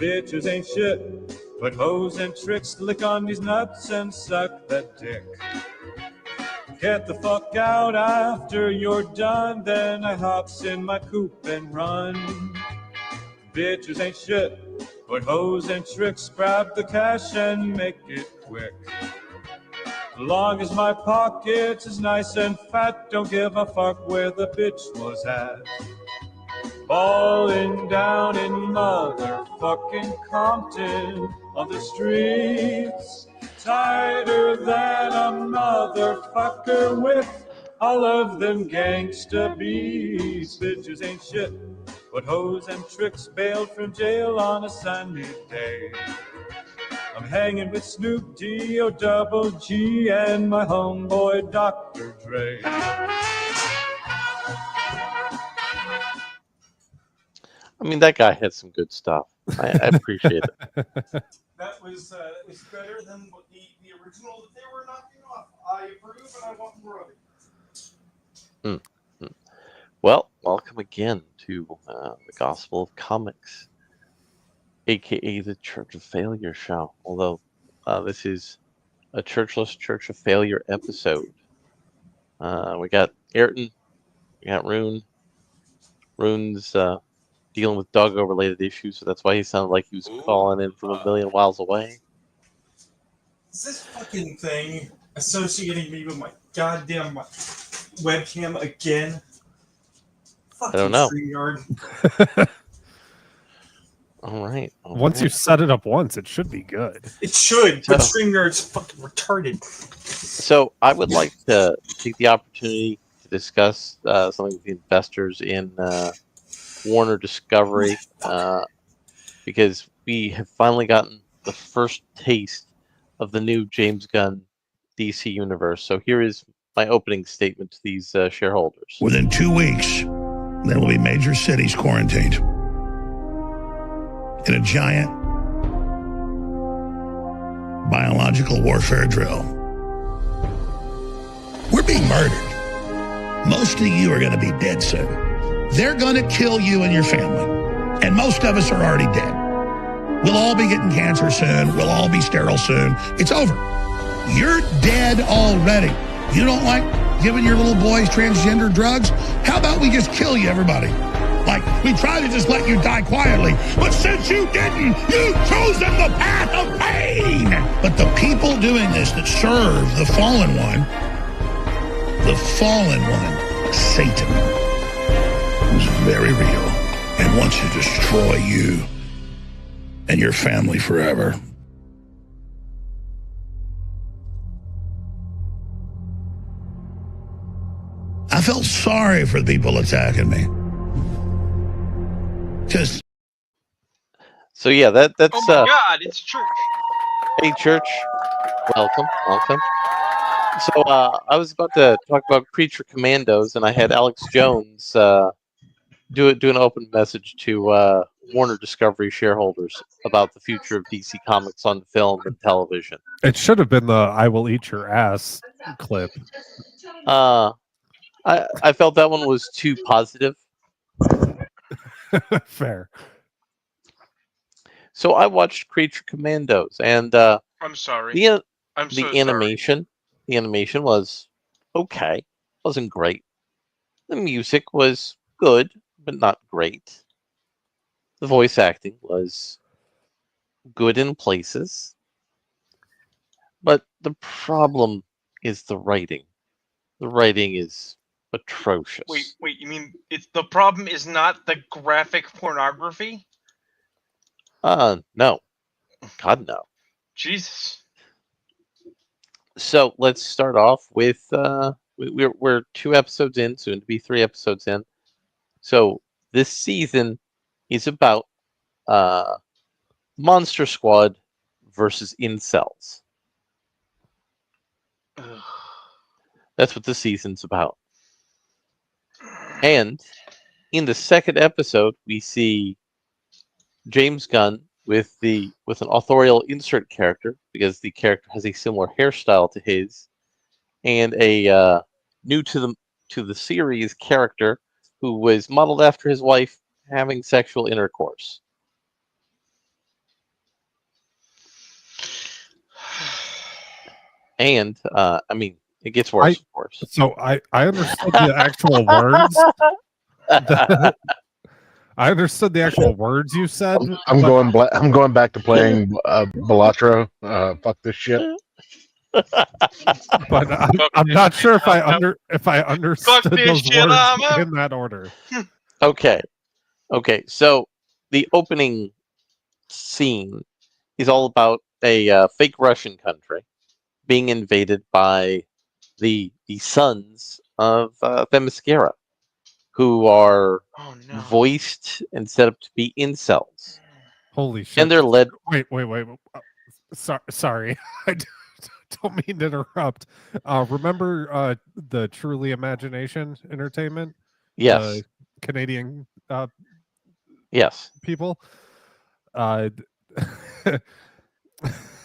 Bitches ain't shit, but hoes and tricks. Lick on these nuts and suck that dick. Get the fuck out after you're done, then I hops in my coupe and run. Bitches ain't shit, but hoes and tricks. Grab the cash and make it quick. Long as my pocket is nice and fat, don't give a fuck where the bitch was at. Falling down in motherfucking Compton on the streets, tighter than a motherfucker with all of them gangsta beats. Bitches ain't shit, but hoes and tricks. Bailed from jail on a sunny day. I'm hanging with Snoop D-O double G and my homeboy Dr. Dre. I mean, that guy had some good stuff. I appreciate it. That was better than what the original that they were knocking off. I approve and I want more of it. Well, welcome again to the Gospel of Comics, aka the Church of Failure show. Although this is a churchless Church of Failure episode. We got Ayrton, we got Rune. Rune's dealing with doggo-related issues, so that's why he sounded like he was calling in from a million miles away. Is this fucking thing associating me with my goddamn webcam again? Fucking I don't know. StreamYard. All right. Once you set it up once, it should be good. It should, but So- StreamYard's fucking retarded. So I would like to take the opportunity to discuss something with the investors in Warner Discovery because we have finally gotten the first taste of the new James Gunn DC universe. So here is my opening statement to these shareholders. Within 2 weeks, there will be major cities quarantined in a giant biological warfare drill. We're being murdered. Most of you are going to be dead soon. They're going to kill you and your family. And most of us are already dead. We'll all be getting cancer soon. We'll all be sterile soon. It's over. You're dead already. You don't like giving your little boys transgender drugs? How about we just kill you, everybody? Like, we try to just let you die quietly. But since you didn't, you've chosen the path of pain. But the people doing this that serve the fallen one, Satan, who's very real and wants to destroy you and your family forever. I felt sorry for the people attacking me. Because So yeah, that's Oh my God, it's church. hey church, welcome. So I was about to talk about Creature Commandos, and I had Alex Jones do an open message to Warner Discovery shareholders about the future of DC Comics on film and television. It should have been the "I will eat your ass" clip. I felt that one was too positive. Fair. So I watched Creature Commandos, and I'm sorry. the animation was okay. Wasn't great. The music was good, but not great. The voice acting was good in places. But the problem is the writing. The writing is atrocious. Wait, you mean the problem is not the graphic pornography? No. God, no. Jesus. So let's start off with we're 2 episodes in, soon to be 3 episodes in. So this season is about Monster Squad versus incels. Ugh. That's what the season's about. And in the second episode, we see James Gunn with an authorial insert character, because the character has a similar hairstyle to his, and a new to the series character who was modeled after his wife having sexual intercourse. And I mean, it gets worse, of course. So I understood the actual words. I understood the actual words you said. I'm but- going back to playing Balatro. Fuck this shit. but I'm not sure if I understood this those shit, words I'm up. in that order. Okay. So the opening scene is all about a fake Russian country being invaded by the sons of Themyscira, who are voiced and set up to be incels. Holy shit! And they're led. Wait. Sorry. I don't mean to interrupt. Remember the Truly Imagination Entertainment? Yes. Canadian Yes. people.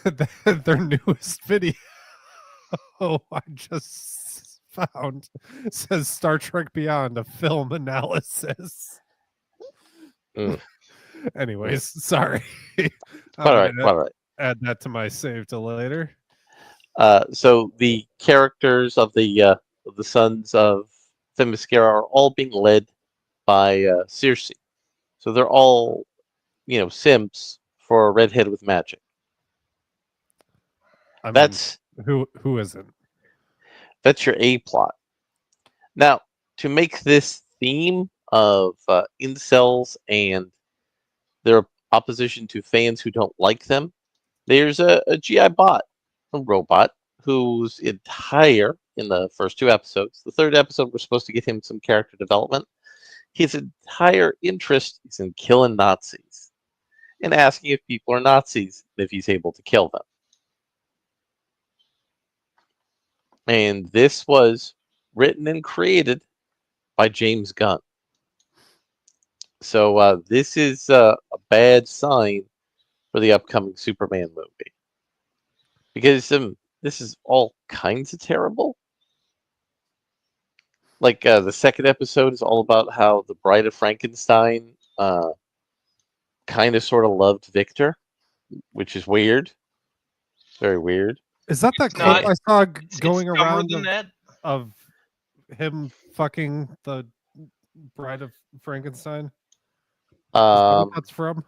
Their newest video I just found says Star Trek Beyond, a film analysis. Anyways, sorry. All right. Add that to my save to later. So the characters of the sons of Themyscira are all being led by Circe. So they're all, simps for a redhead with magic. I mean, That's who isn't? That's your A plot. Now, to make this theme of incels and their opposition to fans who don't like them, there's a GI bot, a robot, whose entire, in the first 2 episodes, the 3rd episode, we're supposed to get him some character development. His entire interest is in killing Nazis and asking if people are Nazis and if he's able to kill them. And this was written and created by James Gunn. So this is a bad sign for the upcoming Superman movie. Because this is all kinds of terrible. Like the 2nd episode is all about how the Bride of Frankenstein kind of sort of loved Victor, which is weird. Very weird. Is that that clip I saw going around of him fucking the Bride of Frankenstein? Is that what that's from?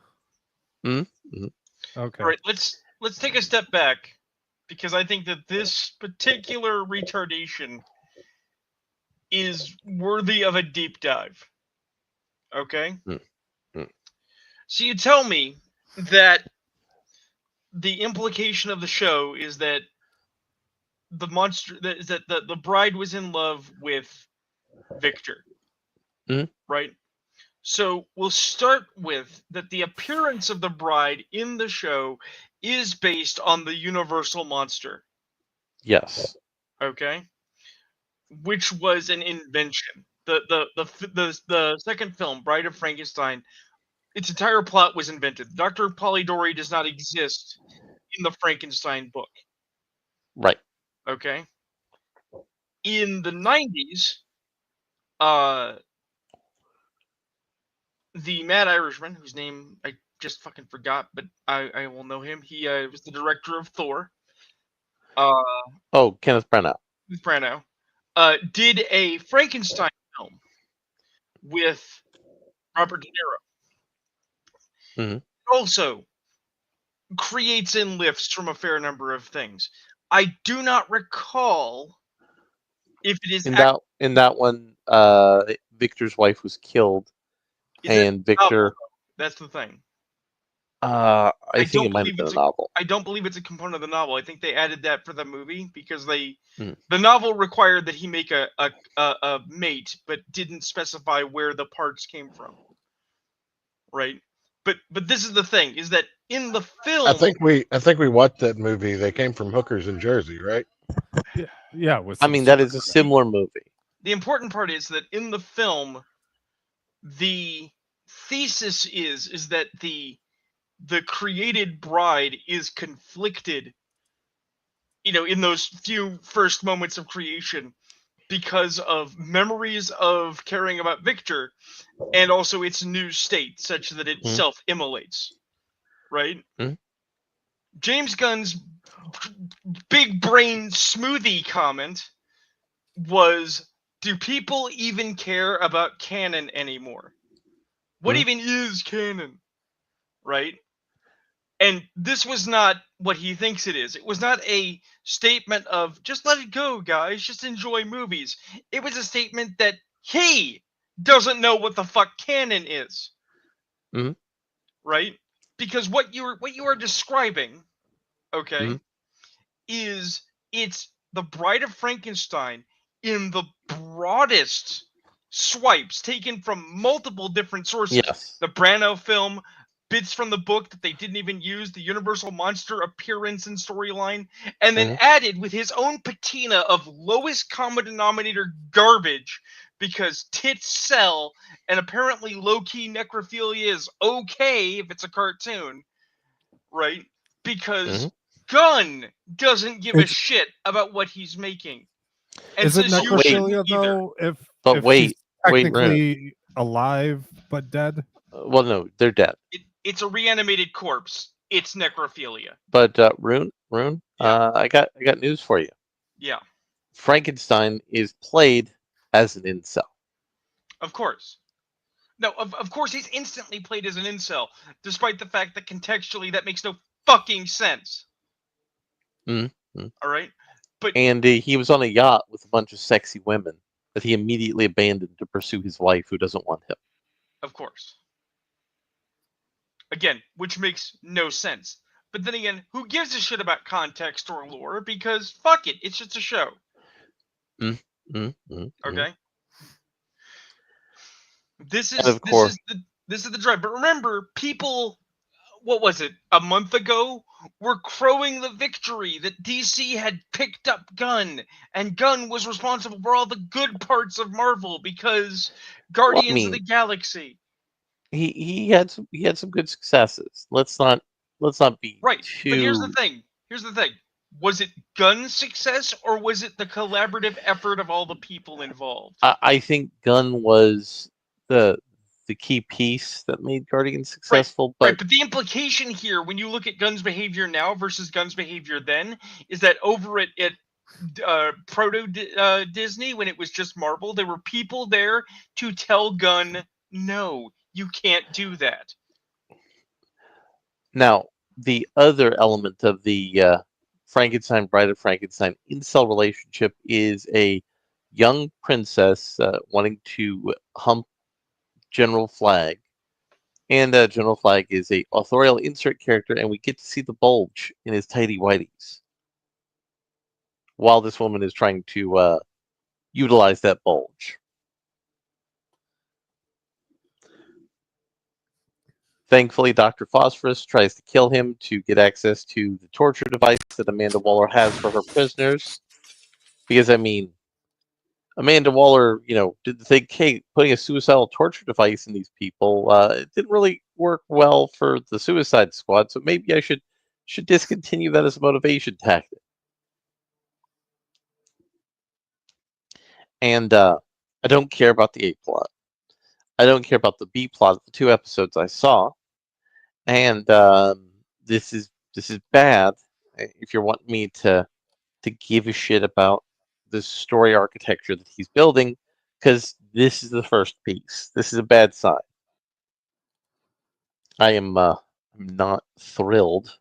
Mm-hmm. Okay. All right, let's take a step back, because I think that this particular retardation is worthy of a deep dive. Okay? Mm-hmm. So you tell me that the implication of the show is that the monster is that the bride was in love with Victor. Mm-hmm. Right? So we'll start with that the appearance of the bride in the show is based on the universal monster. Yes. Okay. Which was an invention. The second film, Bride of Frankenstein, its entire plot was invented. Dr. Polidori does not exist in the Frankenstein book. Right. Okay. In the 90s, the Mad Irishman, whose name I just fucking forgot, but I will know him. He was the director of Thor. Kenneth Branagh. Branagh did a Frankenstein film with Robert De Niro. Mm-hmm. Also creates and lifts from a fair number of things. I do not recall if it is in that one. Victor's wife was killed, and Victor. Novel, that's the thing. I think it might have been a novel. I don't believe it's a component of the novel. I think they added that for the movie because the novel required that he make a mate, but didn't specify where the parts came from. Right, but this is the thing: is that in the film, I think we watched that movie. They came from hookers in Jersey, right? Yeah. That is a similar movie. The important part is that in the film, the thesis is that the created bride is conflicted, in those few first moments of creation, because of memories of caring about Victor, and also its new state, such that it self-immolates, right? Mm-hmm. James Gunn's big brain smoothie comment was, do people even care about canon anymore? What even is canon? Right? And this was not what he thinks it is. It was not a statement of, just let it go, guys, just enjoy movies. It was a statement that he doesn't know what the fuck canon is. Mm-hmm. Right? Because what you are describing, okay, is it's the Bride of Frankenstein in the broadest swipes taken from multiple different sources. Yes. The Branagh film, bits from the book that they didn't even use, the Universal Monster appearance and storyline, and then added with his own patina of lowest common denominator garbage, because tits sell and apparently low-key necrophilia is okay if it's a cartoon, right? Because Gunn doesn't give a shit about what he's making. And is it necrophilia though? If she's technically alive but dead? Well, no, they're dead. It's a reanimated corpse. It's necrophilia. But Rune, I got news for you. Yeah. Frankenstein is played as an incel. Of course. No, of course he's instantly played as an incel, despite the fact that contextually that makes no fucking sense. Mm-hmm. All right? But he was on a yacht with a bunch of sexy women that he immediately abandoned to pursue his wife, who doesn't want him. Of course. Again, which makes no sense. But then again, who gives a shit about context or lore? Because fuck it, it's just a show. Okay? This is the drive. But remember, people, what was it, a month ago, were crowing the victory that DC had picked up Gunn, and Gunn was responsible for all the good parts of Marvel because Guardians of the Galaxy. He had some good successes. Let's not be right. Too... But here's the thing. Was it Gunn's success, or was it the collaborative effort of all the people involved? I think Gunn was the key piece that made Guardians successful. But the implication here, when you look at Gunn's behavior now versus Gunn's behavior then, is that over at proto Disney, when it was just Marvel, there were people there to tell Gunn, no, you can't do that. Now, the other element of the Frankenstein, Bride of Frankenstein incel relationship is a young princess wanting to hump General Flag. And General Flag is a authorial insert character, and we get to see the bulge in his tidy whities while this woman is trying to utilize that bulge. Thankfully, Dr. Phosphorus tries to kill him to get access to the torture device that Amanda Waller has for her prisoners. Because, I mean, Amanda Waller, didn't think, hey, putting a suicidal torture device in these people, it didn't really work well for the Suicide Squad, so maybe I should discontinue that as a motivation tactic. And I don't care about the A plot. I don't care about the B plot of the 2 episodes I saw. And this is bad if you're wanting me to give a shit about the story architecture that he's building, because this is the first piece. This is a bad sign. I am not thrilled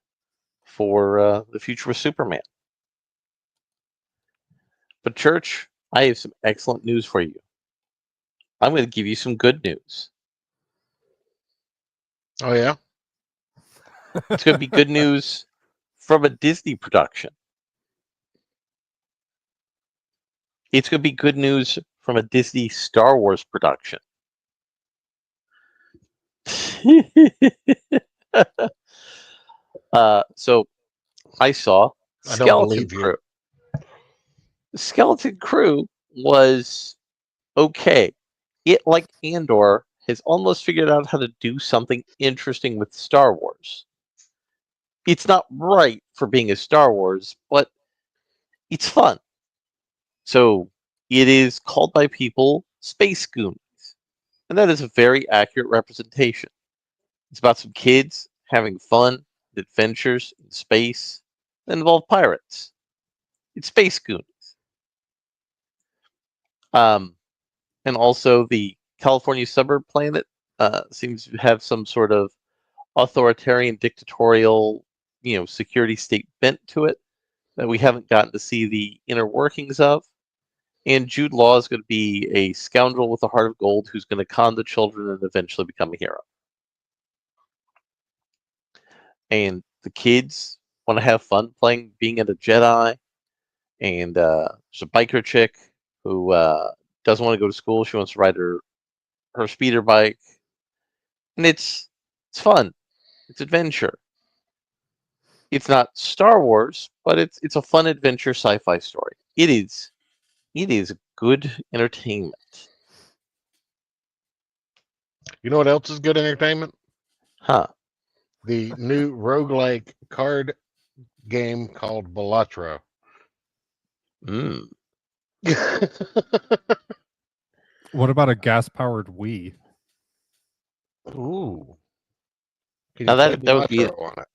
for the future of Superman. But Church, I have some excellent news for you. I'm going to give you some good news. Oh, yeah? It's going to be good news from a Disney production. It's going to be good news from a Disney Star Wars production. So I saw Skeleton Crew. Skeleton Crew was okay. It, like Andor, has almost figured out how to do something interesting with Star Wars. It's not right for being a Star Wars, but it's fun. So it is called by people Space Goonies. And that is a very accurate representation. It's about some kids having fun adventures in space that involve pirates. It's Space Goonies. And also the California suburb planet seems to have some sort of authoritarian, dictatorial, security state bent to it that we haven't gotten to see the inner workings of. And Jude Law is going to be a scoundrel with a heart of gold who's going to con the children and eventually become a hero. And the kids want to have fun being a Jedi. And there's a biker chick who doesn't want to go to school. She wants to ride her speeder bike. And it's fun. It's adventure. It's not Star Wars, but it's a fun adventure sci-fi story. It is good entertainment. You know what else is good entertainment? Huh. The new roguelike card game called Balatro. What about a gas-powered Wii? Ooh. Can Now you play that would be Balatro on it?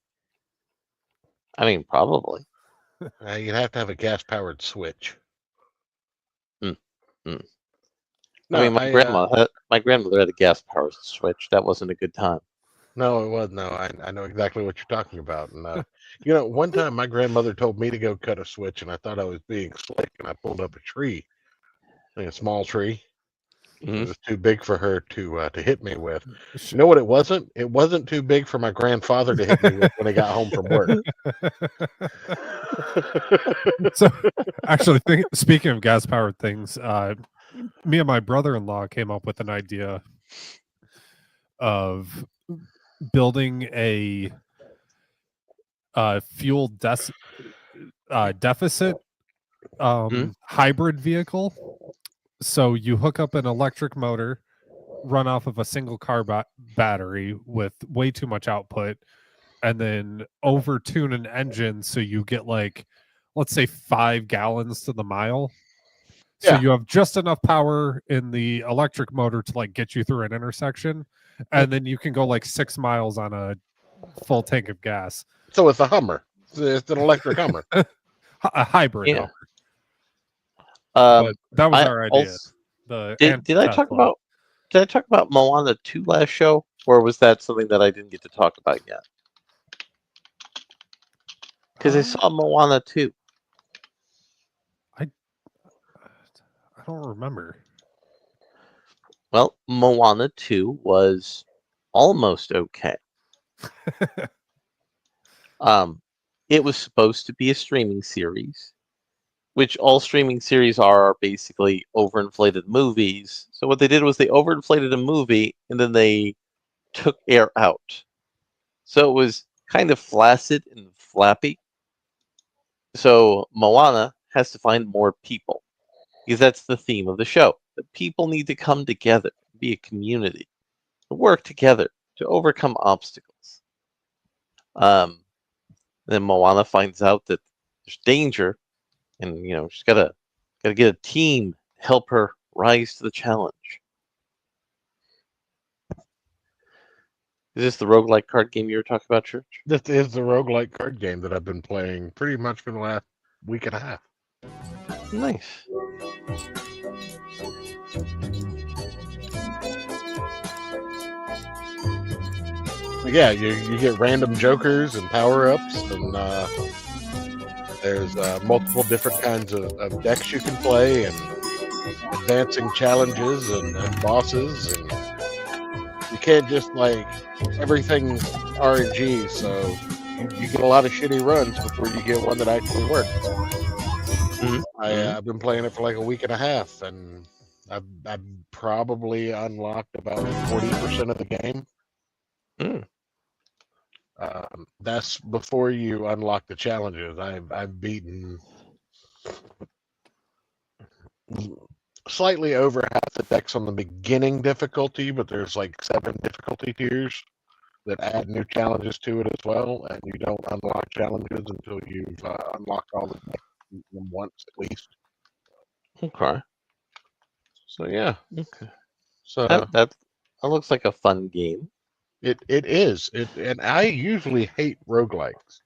I mean, probably. You'd have to have a gas-powered Switch. No, I mean, my grandmother had a gas-powered Switch. That wasn't a good time. No, it was no. I know exactly what you're talking about. And one time my grandmother told me to go cut a switch, and I thought I was being slick, and I pulled up a tree, like a small tree. Mm-hmm. It was too big for her to hit me with. You know what it wasn't? It wasn't too big for my grandfather to hit me with when he got home from work. So, actually, speaking of gas-powered things, me and my brother-in-law came up with an idea of building a fuel deficit hybrid vehicle. So you hook up an electric motor, run off of a single car battery with way too much output, and then over-tune an engine so you get, like, let's say 5 gallons to the mile. So you have just enough power in the electric motor to, like, get you through an intersection, and then you can go like 6 miles on a full tank of gas. So it's a Hummer. It's an electric Hummer. A hybrid Hummer. But that was our idea. Did I talk about Moana 2 last show, or was that something that I didn't get to talk about yet? Because I saw Moana 2. I don't remember. Well, Moana 2 was almost okay. It was supposed to be a streaming series, which all streaming series are basically overinflated movies. So what they did was they overinflated a movie and then they took air out. So it was kind of flaccid and flappy. So Moana has to find more people, because that's the theme of the show. The people need to come together, be a community, to work together to overcome obstacles. Then Moana finds out that there's danger, and she's gotta get a team to help her rise to the challenge. Is this the roguelike card game you were talking about, Church? This is the roguelike card game that I've been playing pretty much for the last week and a half. Nice. Yeah, you get random jokers and power-ups, and there's multiple different kinds of decks you can play, and advancing challenges and bosses, and you can't just, like, everything's RNG, so you get a lot of shitty runs before you get one that actually works. Mm-hmm. I've been playing it for like a week and a half, and I've probably unlocked about 40% of the game. That's before you unlock the challenges. I've beaten slightly over half the decks on the beginning difficulty, but there's like 7 difficulty tiers that add new challenges to it as well, and you don't unlock challenges until you've unlocked all the decks once at least. Okay. So yeah. Okay. So that looks like a fun game. It is. And I usually hate roguelikes.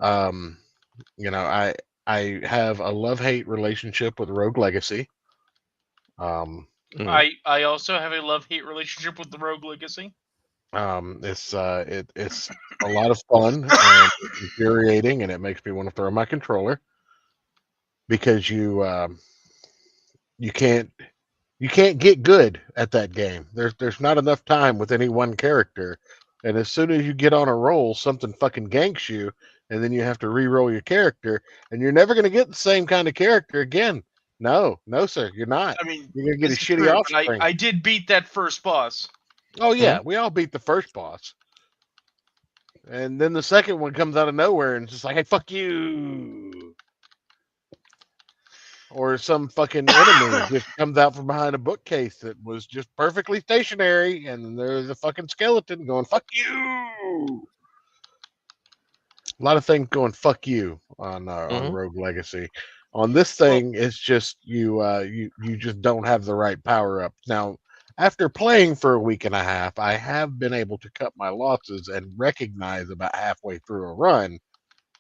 Um, I have a love-hate relationship with Rogue Legacy. I also have a love-hate relationship with the Rogue Legacy. It's a lot of fun and infuriating, and it makes me want to throw my controller because you can't get good at that game. There's not enough time with any one character, and as soon as you get on a roll, something fucking ganks you, and then you have to re-roll your character, and you're never going to get the same kind of character again. No, sir, you're not. I mean, You're going to get a this is shitty true, but offspring. I did beat that first boss. Oh yeah, we all beat the first boss. And then the second one comes out of nowhere and it's just like, hey, fuck you. Or some fucking enemy just comes out from behind a bookcase that was just perfectly stationary, and there's a fucking skeleton going, fuck you. A lot of things going, fuck you on Rogue Legacy. On this thing, it's just you just don't have the right power up. Now, after playing for a week and a half, I have been able to cut my losses and recognize about halfway through a run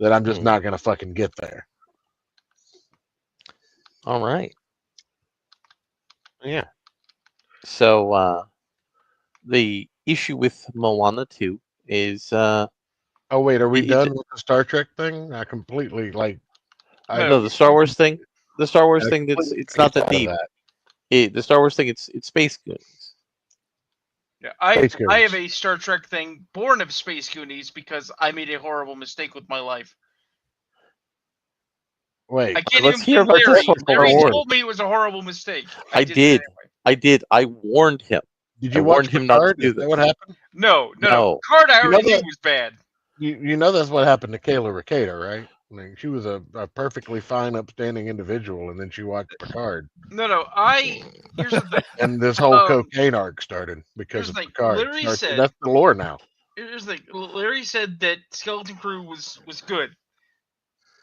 that I'm just not going to fucking get there. All right. Yeah. So the issue with Moana 2 is oh wait, are we done with the Star Trek thing? I completely no, the Star Wars thing. The Star Wars thing, it's not that deep. The Star Wars thing, it's Space Goonies. Yeah, I have a Star Trek thing born of Space Goonies because I made a horrible mistake with my life. Wait, I can't let's even hear about Larry. this one. Larry told me it was a horrible mistake. I did. I warned him. Did you warn him not to do this? Is that what happened? No. Picard I already knew was bad. You know that's what happened to Kayla Ricada, right? I mean, she was a perfectly fine, upstanding individual, and then she watched Picard. No. Here's the thing. And this whole cocaine arc started because of Picard. Larry said, that's the lore now. Here's the thing. Larry said that Skeleton Crew was good.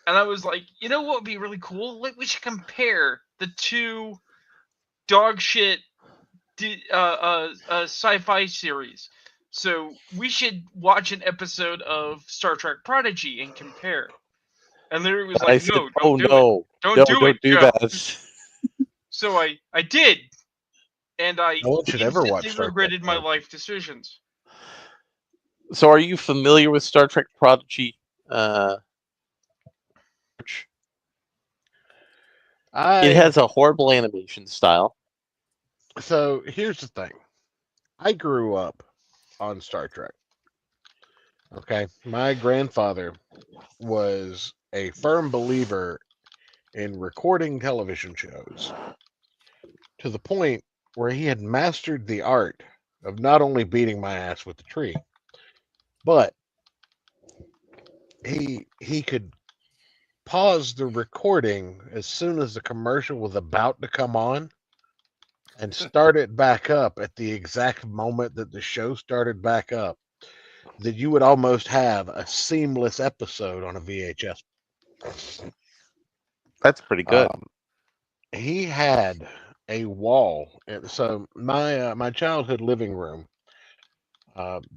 And I was like, you know what would be really cool? We should compare the two dog shit sci-fi series. So we should watch an episode of Star Trek Prodigy and compare. And Larry was like, no, don't do that. So I did. And I no one should ever watch instantly regretted my life decisions. So are you familiar with Star Trek Prodigy? It has a horrible animation style. So here's the thing. I grew up on Star Trek. Okay. My grandfather was a firm believer in recording television shows to the point where he had mastered the art of not only beating my ass with the tree, but he could pause the recording as soon as the commercial was about to come on and start it back up at the exact moment that the show started back up, that you would almost have a seamless episode on a VHS. That's pretty good. He had a wall. So my childhood living room,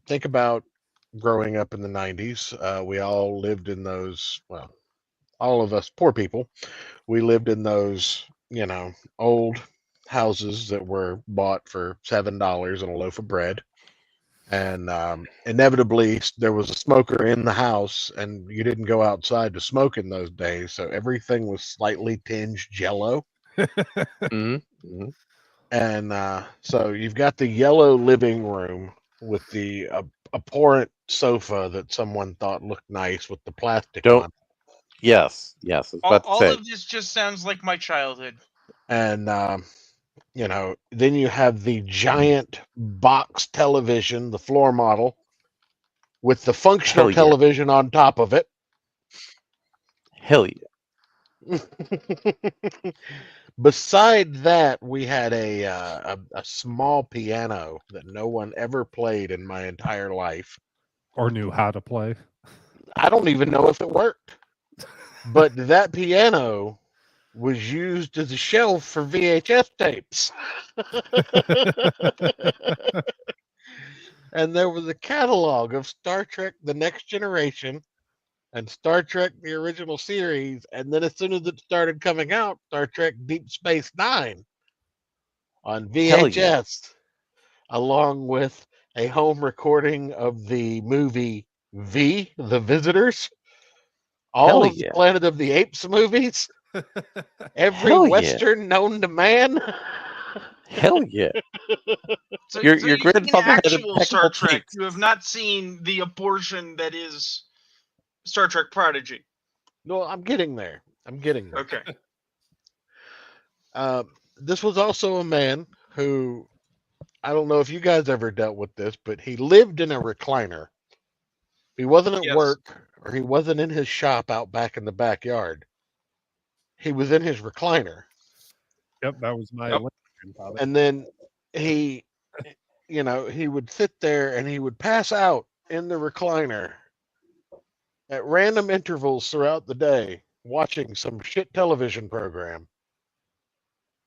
think about growing up in the 90s. We all lived in those, well, all of us poor people, we lived in those, old houses that were bought for $7 and a loaf of bread. And inevitably there was a smoker in the house, and you didn't go outside to smoke in those days. So everything was slightly tinged yellow. Mm-hmm. And so you've got the yellow living room with the abhorrent sofa that someone thought looked nice with the plastic on. Yes. All of this just sounds like my childhood. And then you have the giant box television, the floor model, with the functional television on top of it. Hell yeah. Beside that, we had a small piano that no one ever played in my entire life. Or knew how to play. I don't even know if it worked. But that piano was used as a shelf for VHS tapes. and there was a catalog of Star Trek: The Next Generation and Star Trek: The Original Series, and then as soon as it started coming out, Star Trek: Deep Space Nine on Hell yeah. VHS, along with a home recording of the movie V, The Visitors, all Hell of the yeah. Planet of the Apes movies, every Hell yeah. Western known to man. Hell yeah. So, Your so you've grandfather seen had actual Star impeccable Trek. taste. You have not seen the abortion that is Star Trek Prodigy. No, I'm getting there. I'm getting there. Okay. This was also a man who, I don't know if you guys ever dealt with this, but he lived in a recliner. He wasn't at Yes. work or he wasn't in his shop out back in the backyard. He was in his recliner. Yep, that was my Yep. grandfather. And then he, he would sit there and he would pass out in the recliner at random intervals throughout the day, watching some shit television program.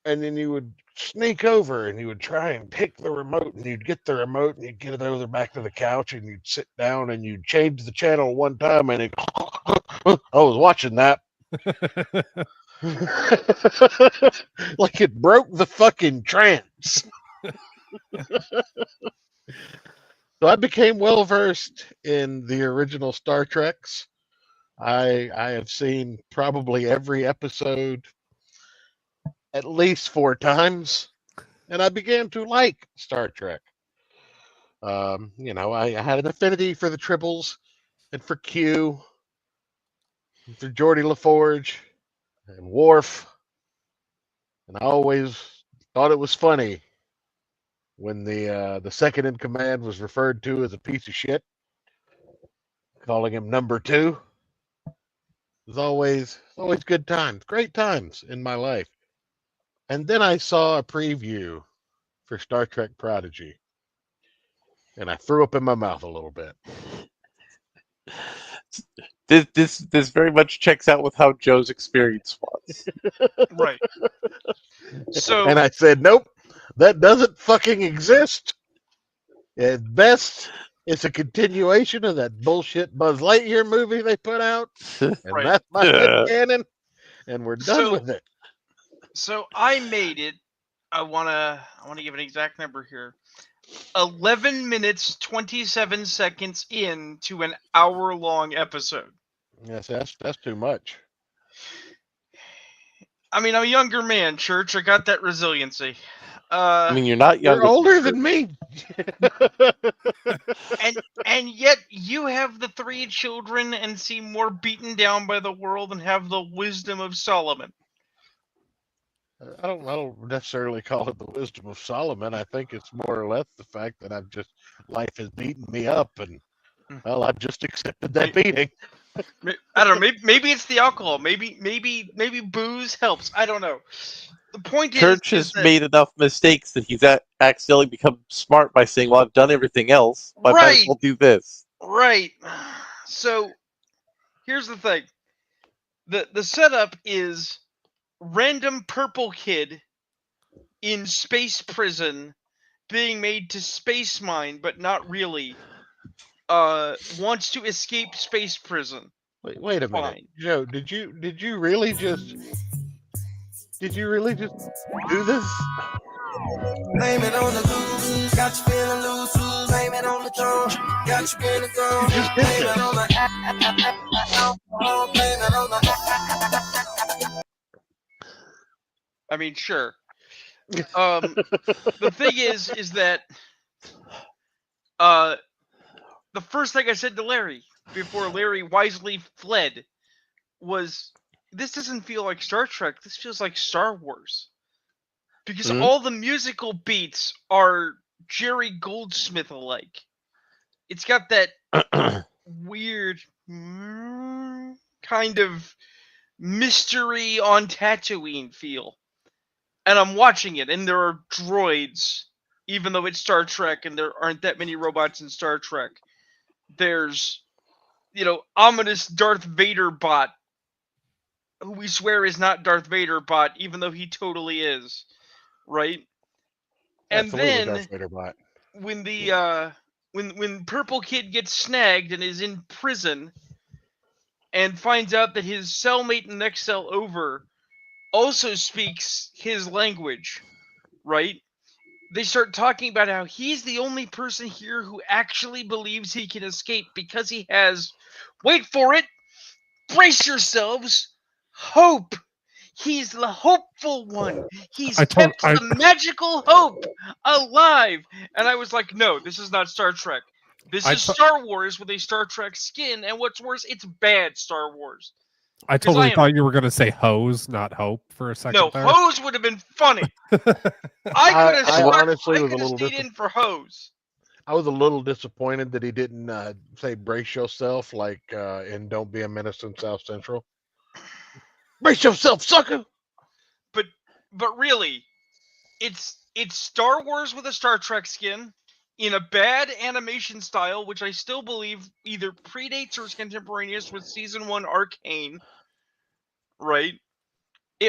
And then you would sneak over and you would try and take the remote and you'd get the remote and you'd get it over back to the couch and you'd sit down and you'd change the channel one time and I was watching that. Like it broke the fucking trance. So I became well versed in the original Star Treks. I have seen probably every episode at least 4 times, and I began to like Star Trek. I had an affinity for the Tribbles and for Q, and for Geordie LaForge and Worf, and I always thought it was funny when the second in command was referred to as a piece of shit, calling him number two. It was always good times, great times in my life. And then I saw a preview for Star Trek Prodigy, and I threw up in my mouth a little bit. This very much checks out with how Joe's experience was. Right. So And I said, nope, that doesn't fucking exist. At best, it's a continuation of that bullshit Buzz Lightyear movie they put out, and Right. that's my headcanon, and we're done So- with it. So I made it. I wanna give an exact number here. 11 minutes 27 seconds into an hour-long episode. Yes, that's too much. I mean, I'm a younger man, Church. I got that resiliency. I mean, you're not young. You're older than me. And yet you have the 3 children and seem more beaten down by the world and have the wisdom of Solomon. I don't necessarily call it the wisdom of Solomon. I think it's more or less the fact that life has beaten me up, and well, I've just accepted that beating. I don't know. Maybe it's the alcohol. Maybe booze helps. I don't know. The point Church is has that, made enough mistakes that he's accidentally become smart by saying, "Well, I've done everything else. I might as well do this." Right. So here's the thing. The setup is random purple kid in space prison being made to space mine, but not really. Wants to escape space prison. Wait a minute, Fine. Joe. Did you really just do this? Blame it on the lose, got you feeling loose. Blame it on the throne, got you feeling gone. You just did Blame it this. on the alcohol, blame it on the. I mean, sure. The thing is that the first thing I said to Larry before Larry wisely fled was, this doesn't feel like Star Trek. This feels like Star Wars. Because all the musical beats are Jerry Goldsmith alike. It's got that weird kind of mystery on Tatooine feel. And I'm watching it, and there are droids, even though it's Star Trek and there aren't that many robots in Star Trek. There's, ominous Darth Vader bot, who we swear is not Darth Vader bot, even though he totally is, right? And Absolutely, then Darth Vader bot. when the when Purple Kid gets snagged and is in prison, and finds out that his cellmate in the next cell over also speaks his language, right? They start talking about how he's the only person here who actually believes he can escape because he has, wait for it, brace yourselves, hope. He's the hopeful one. He's kept the magical hope alive. And I was like, no, this is not Star Trek. This is Star Wars with a Star Trek skin, and what's worse, it's bad Star Wars. I totally thought you were going to say hose, not hope, for a second. No, hose would have been funny. I honestly was a little stayed in for hose. I was a little disappointed that he didn't say "brace yourself" like in "Don't Be a Menace in South Central." Brace yourself, sucker! But really, it's Star Wars with a Star Trek skin in a bad animation style, which I still believe either predates or is contemporaneous with season 1 Arcane. Right?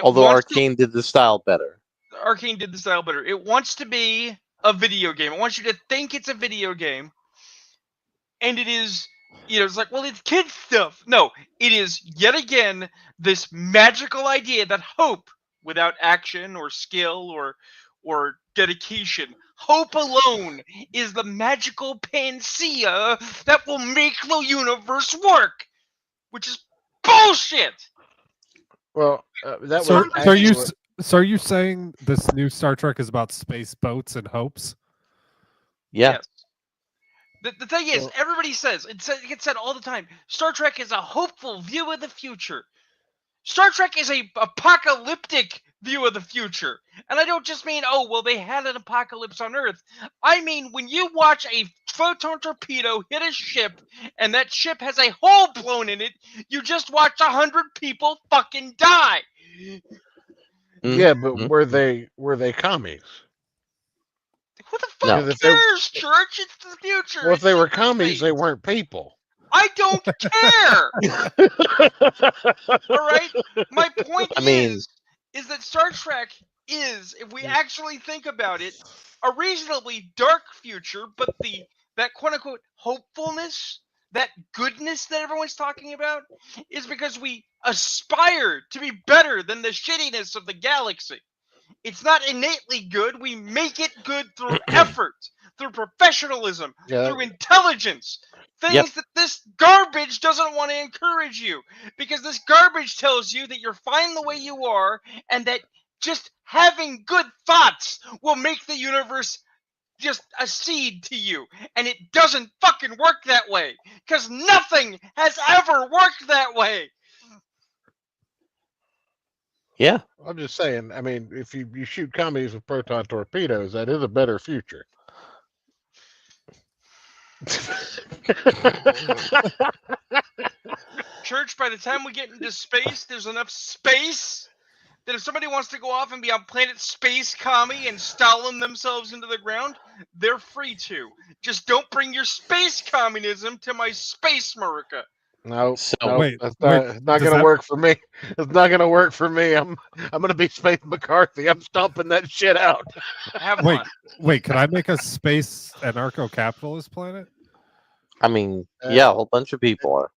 Although Arcane did the style better. Arcane did the style better. It wants to be a video game. It wants you to think it's a video game. And it is, it's like, well, it's kid stuff. No, it is yet again this magical idea that hope, without action or skill or dedication, hope alone is the magical panacea that will make the universe work, which is bullshit. Well, that So are you saying this new Star Trek is about space boats and hopes? Yeah. Yes. The thing is, everybody says, it gets said all the time, Star Trek is a hopeful view of the future. Star Trek is a apocalyptic view of the future. And I don't just mean, they had an apocalypse on Earth. I mean, when you watch a photon torpedo hit a ship, and that ship has a hole blown in it, you just watch 100 people fucking die. Yeah, but were they commies? Who the fuck cares, Church? It's the future. Well, if they were commies, they weren't people. I don't care. All right. My point is that Star Trek is, if we actually think about it, a reasonably dark future, but that quote unquote hopefulness, that goodness that everyone's talking about, is because we aspire to be better than the shittiness of the galaxy. It's not innately good. We make it good through effort, through professionalism, through intelligence. Things that this garbage doesn't want to encourage you. Because this garbage tells you that you're fine the way you are, and that just having good thoughts will make the universe just accede to you. And it doesn't fucking work that way. Because nothing has ever worked that way. Yeah. I'm just saying, I mean, if you shoot commies with proton torpedoes, that is a better future. Church, by the time we get into space, there's enough space that if somebody wants to go off and be on planet Space Commie and Stalin themselves into the ground, they're free to. Just don't bring your space communism to my space America. No, that's not going to work for me. It's not going to work for me. I'm going to be Space McCarthy. I'm stomping that shit out. Wait, can I make a space anarcho-capitalist planet? I mean, a whole bunch of people are.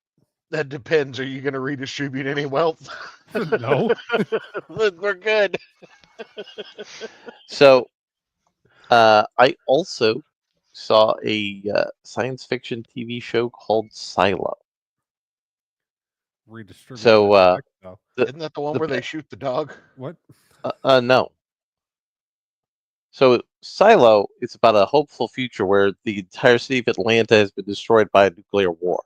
That depends. Are you going to redistribute any wealth? No. We're good. So, I also saw a science fiction TV show called Silo. So, isn't that the one where they shoot the dog? What? No. So Silo is about a hopeful future where the entire city of Atlanta has been destroyed by a nuclear war.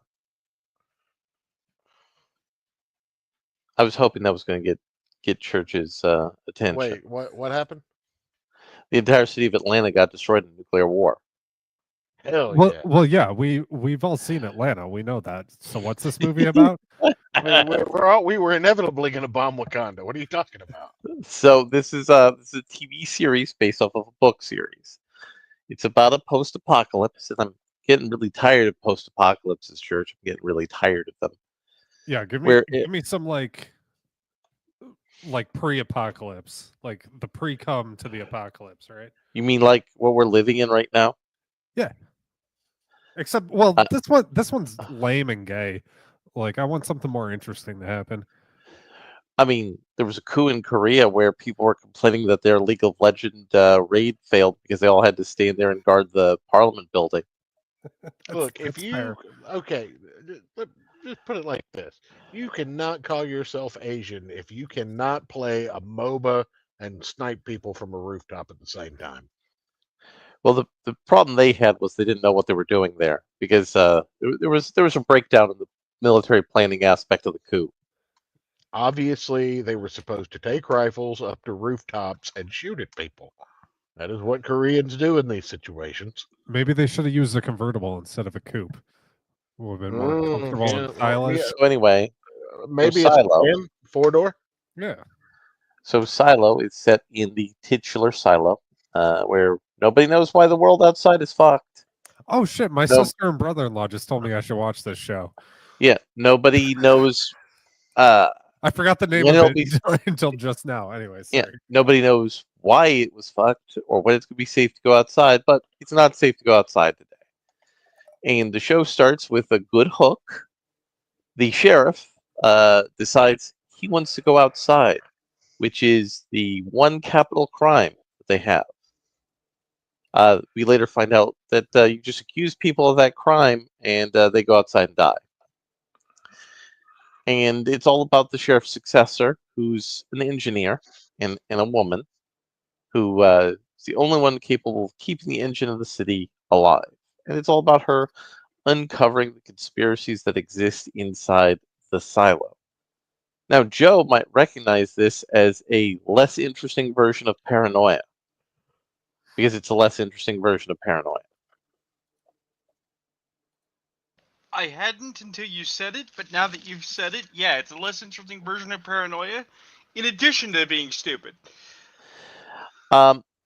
I was hoping that was going to get Church's attention. Wait, what happened? The entire city of Atlanta got destroyed in a nuclear war. Hell well, yeah. Well, yeah, we've all seen Atlanta. We know that. So what's this movie about? I mean, we were inevitably going to bomb Wakanda. What are you talking about? So this is a TV series based off of a book series. It's about a post-apocalypse, and I'm getting really tired of post-apocalypses, Church. I'm getting really tired of them. Yeah, give me some like pre-apocalypse, like the pre-come to the apocalypse, right? You mean like what we're living in right now? Yeah. Except, well, this one's lame and gay. Like, I want something more interesting to happen. I mean, there was a coup in Korea where people were complaining that their League of Legends raid failed because they all had to stand there and guard the Parliament building. Look, if that's you fair. okay, just put it like this: you cannot call yourself Asian if you cannot play a MOBA and snipe people from a rooftop at the same time. Well, the problem they had was they didn't know what they were doing there because there was a breakdown in the military planning aspect of the coup. Obviously, they were supposed to take rifles up to rooftops and shoot at people. That is what Koreans do in these situations. Maybe they should have used a convertible instead of a coupe. Would have been more comfortable Yeah, and well, stylish. So anyway, maybe a Silo. sedan, 4-door. Yeah. So Silo is set in the titular silo, where nobody knows why the world outside is fucked. Oh shit! My No. sister and brother-in-law just told me I should watch this show. Yeah, nobody knows. I forgot the name when of it'll it be- until just now. Anyway, Yeah, sorry. nobody knows why it was fucked or when it's going to be safe to go outside, but it's not safe to go outside today. And the show starts with a good hook. The sheriff decides he wants to go outside, which is the one capital crime that they have. We later find out that you just accuse people of that crime and they go outside and die. And it's all about the sheriff's successor, who's an engineer and a woman who is the only one capable of keeping the engine of the city alive. And it's all about her uncovering the conspiracies that exist inside the silo. Now, Joe might recognize this as a less interesting version of Paranoia, because it's a less interesting version of Paranoia. I hadn't until you said it, but now that you've said it, yeah, it's a less interesting version of Paranoia, in addition to being stupid.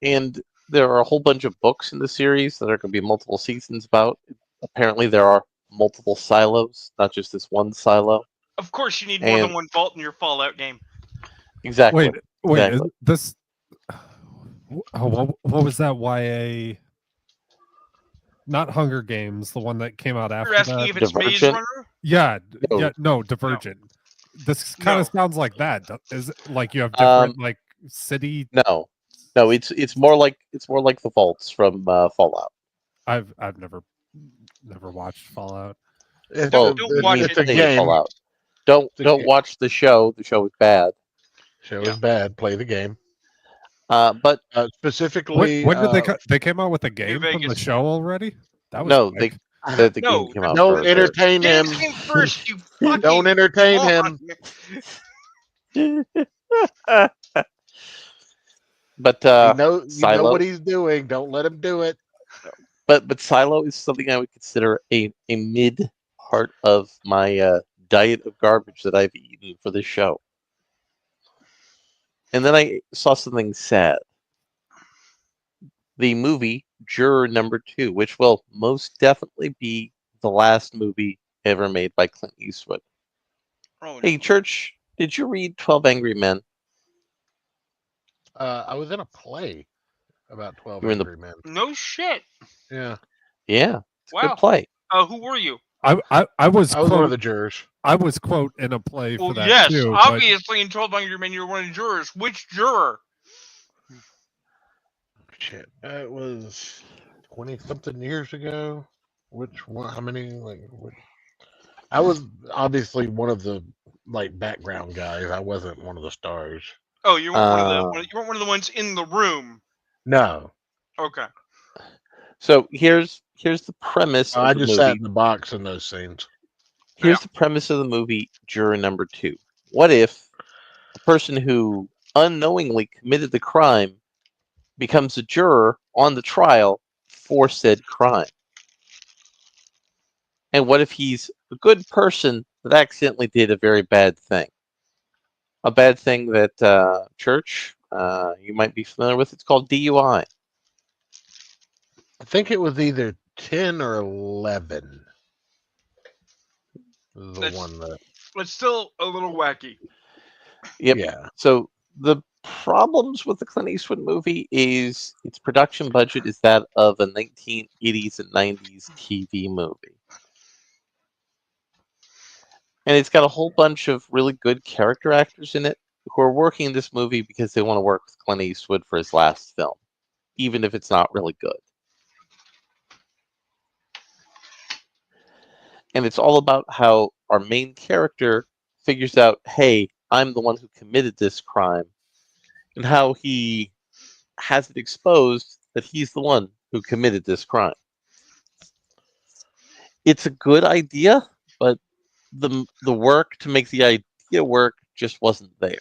And there are a whole bunch of books in the series that are going to be multiple seasons about. Apparently, there are multiple silos, not just this one silo. Of course, you need more than And- one vault in your Fallout game. Exactly. Wait, exactly. is this? What was that YA? Not Hunger Games, the one that came out after You're asking that. if it's Maze Divergent? Runner? Yeah, No. no, Divergent. This kind of No. sounds like that. Is it like you have different like city? No, it's more like the vaults from Fallout. I've never watched Fallout. It's, Well, don't watch it's it. a game. Fallout. Don't It's a game. watch the show. The show is bad. Show Yeah. is bad. Play the game. But Specifically, When did they came out with a game from the Vegas. show already? That was no, quick. the No, game came out don't first. entertain him. Games came first, you fucking Don't entertain moron. him. But You know Silo. what he's doing. Don't let him do it. But Silo is something I would consider a mid part of my diet of garbage that I've eaten for this show. And then I saw something sad. The movie Juror Number 2, which will most definitely be the last movie ever made by Clint Eastwood. Oh, Hey, no. Church, did you read 12 Angry Men? I was in a play about 12 You were in the- Angry Men. No shit. Yeah. Yeah, it's a Wow. good play. Who were you? I was I was one of quote the jurors. I was quote in a play for Well, that yes, too. obviously in 12 Angry Men, you're one of the jurors. Which juror? Shit. It was 20-something years ago. Which one? How many? I was obviously one of the background guys. I wasn't one of the stars. Oh, you weren't you weren't one of the ones in the room. No. Okay. So here's the premise of I the just movie. sat in the box in those scenes. Here's the premise of the movie Juror Number 2. What if the person who unknowingly committed the crime becomes a juror on the trial for said crime? And what if he's a good person that accidentally did a very bad thing? A bad thing that Church, you might be familiar with. It's called DUI. I think it was either 10 or 11. The That's- one that. It's still a little wacky. Yep. Yeah. So the problems with the Clint Eastwood movie is its production budget is that of a 1980s and 90s TV movie. And it's got a whole bunch of really good character actors in it who are working in this movie because they want to work with Clint Eastwood for his last film, even if it's not really good. And it's all about how our main character figures out, hey, I'm the one who committed this crime, and how he has it exposed that he's the one who committed this crime. It's a good idea, but the work to make the idea work just wasn't there.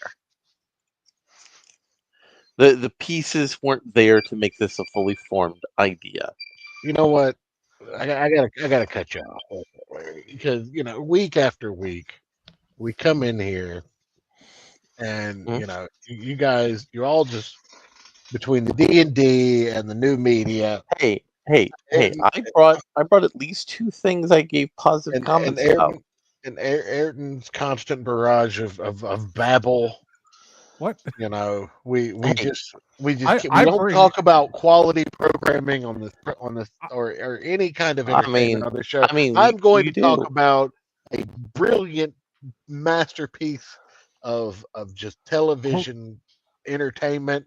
The pieces weren't there to make this a fully formed idea. You know what? I gotta cut you off because week after week we come in here and you guys you're all just between the D&D and the new media. Hey! I brought at least 2 things I gave positive comments about. And Ayrton's constant barrage of babble. What? We I don't talk about quality programming on this or any kind of entertainment on the show. I'm going to talk about a brilliant masterpiece of just television entertainment.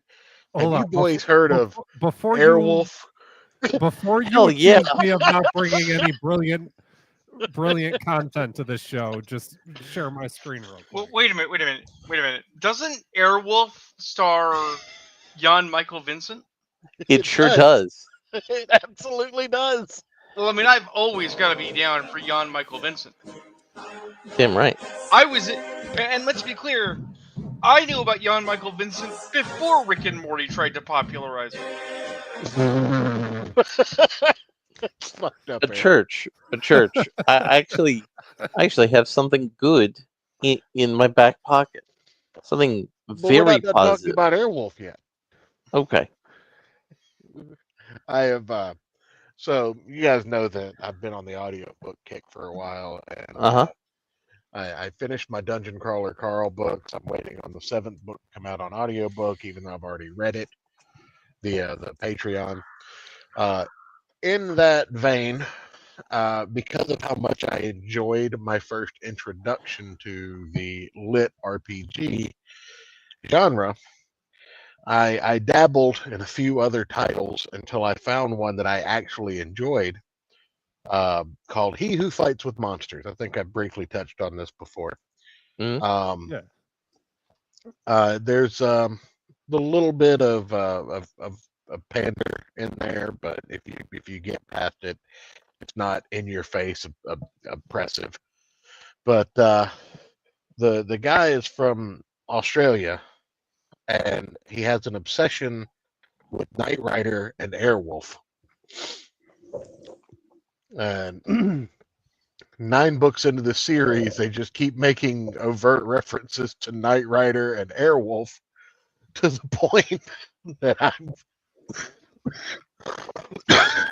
Have you boys heard of Airwolf? Before you accuse me of not bringing any brilliant content to this show, just share my screen real quick. Well, wait a minute. Doesn't Airwolf star Jan Michael Vincent? It sure does. It absolutely does. Well, I mean, I've always got to be down for Jan Michael Vincent. Damn right. And let's be clear, I knew about Jan Michael Vincent before Rick and Morty tried to popularize him. A church. I actually have something good in my back pocket. Something very we're not positive. Talking about Airwolf yet. Okay. I have. So you guys know that I've been on the audiobook kick for a while, and I finished my Dungeon Crawler Carl books. I'm waiting on the 7th book to come out on audiobook, even though I've already read it. The Patreon. In that vein, because of how much I enjoyed my first introduction to the lit RPG genre, I dabbled in a few other titles until I found one that I actually enjoyed, called He Who Fights with Monsters. I think I briefly touched on this before. Mm-hmm. There's the little bit of pander in there, but if you get past it, it's not in your face oppressive. But the guy is from Australia, and he has an obsession with Knight Rider and Airwolf. And 9 books into the series, they just keep making overt references to Knight Rider and Airwolf to the point that I'm.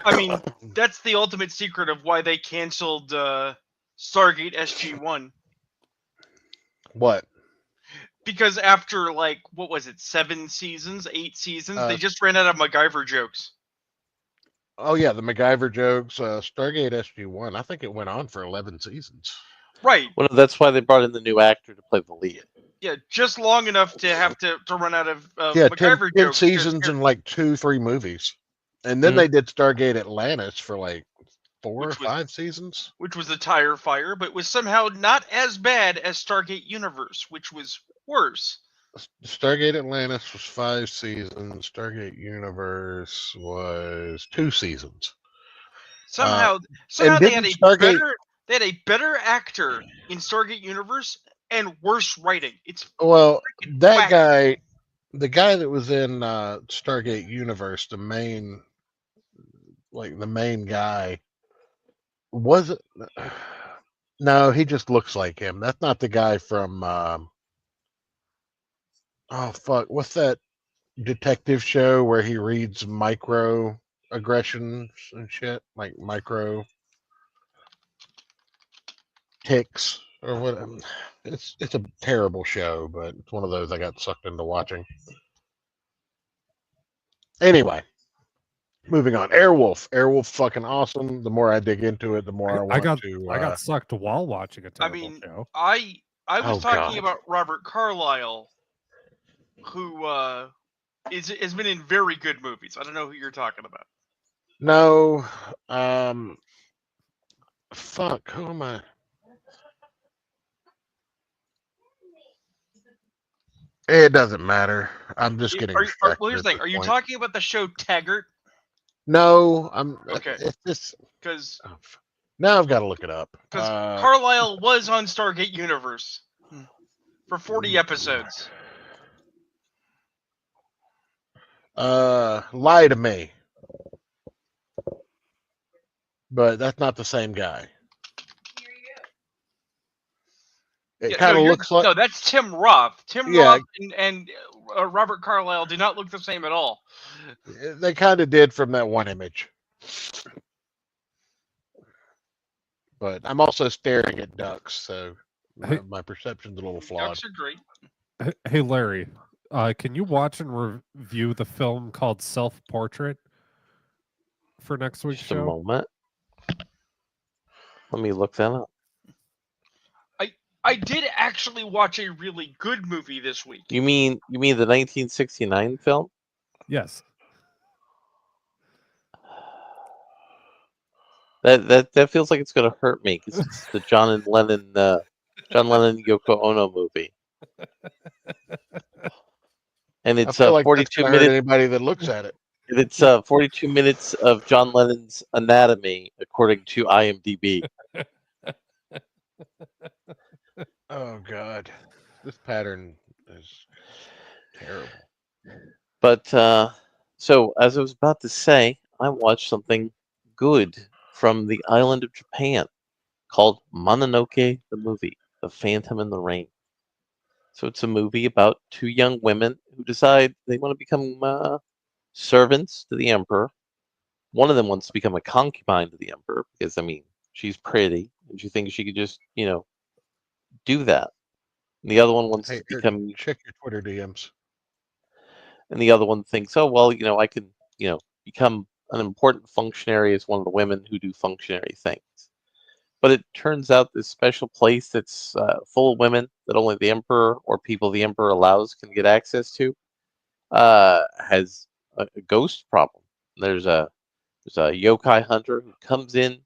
I mean, that's the ultimate secret of why they canceled Stargate SG-1. What? Because after, like, what was it, 7 seasons, 8 seasons, they just ran out of MacGyver jokes. Oh, yeah, the MacGyver jokes. Stargate SG-1, I think it went on for 11 seasons. Right. Well, that's why they brought in the new actor to play the lead. Yeah, just long enough to have to run out of MacGyver 10 jokes. seasons and like 2-3 movies. And then they did Stargate Atlantis for like 4 or 5 seasons. Which was a tire fire, but was somehow not as bad as Stargate Universe, which was worse. Stargate Atlantis was 5 seasons. Stargate Universe was 2 seasons. Somehow they had a better actor in Stargate Universe and worse writing. That guy, the guy that was in Stargate Universe, the main guy, wasn't. No, he just looks like him. That's not the guy from. Oh fuck! What's that detective show where he reads micro aggressions and shit, like micro ticks or what? It's a terrible show, but it's one of those I got sucked into watching. Anyway, moving on. Airwolf. Airwolf, fucking awesome. The more I dig into it, the more I want to. I got sucked while watching a I terrible mean, show. I was Oh, talking God. about Robert Carlyle, who has been in very good movies. I don't know who you're talking about. No. Fuck. Who am I? It doesn't matter. I'm just getting distracted. Well, here's the at thing. this Are you point. talking about the show Taggart? No, I'm. Okay. It's just. Because Now I've got to look it up. Carlyle was on Stargate Universe for 40 episodes. Lie to Me. But that's not the same guy. It kind of looks like. No, that's Tim Roth. Tim Roth and Robert Carlyle do not look the same at all. They kind of did from that one image. But I'm also staring at ducks, so my perception's a little flawed. Ducks are great. Hey, Larry, can you watch and review the film called Self Portrait for next week's Just show? a moment. Let me look that up. I did actually watch a really good movie this week. You mean the 1969 film? Yes. That feels like it's going to hurt me because it's the John Lennon Yoko Ono movie, and it's 42 minutes. Anybody that looks at it. It's 42 minutes of John Lennon's anatomy, according to IMDb. Oh God, this pattern is terrible. But so, as I was about to say, I watched something good from the island of Japan called Mononoke the movie, The Phantom in the Rain. So it's a movie about two young women who decide they want to become servants to the emperor. One of them wants to become a concubine to the emperor because, I mean, she's pretty and she thinks she could just, do that. And the other one wants to become. Check your Twitter DMs. And the other one thinks, oh well, I can, become an important functionary as one of the women who do functionary things. But it turns out this special place that's full of women that only the emperor or people the emperor allows can get access to has a ghost problem. There's a yokai hunter who comes in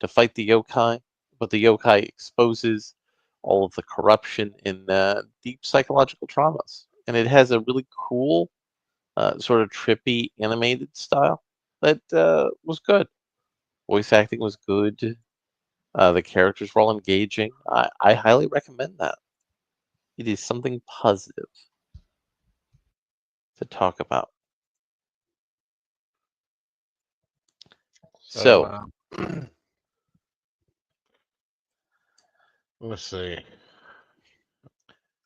to fight the yokai, but the yokai exposes all of the corruption and deep psychological traumas. And it has a really cool, sort of trippy animated style that was good. Voice acting was good. The characters were all engaging. I highly recommend that. It is something positive to talk about. So let's see.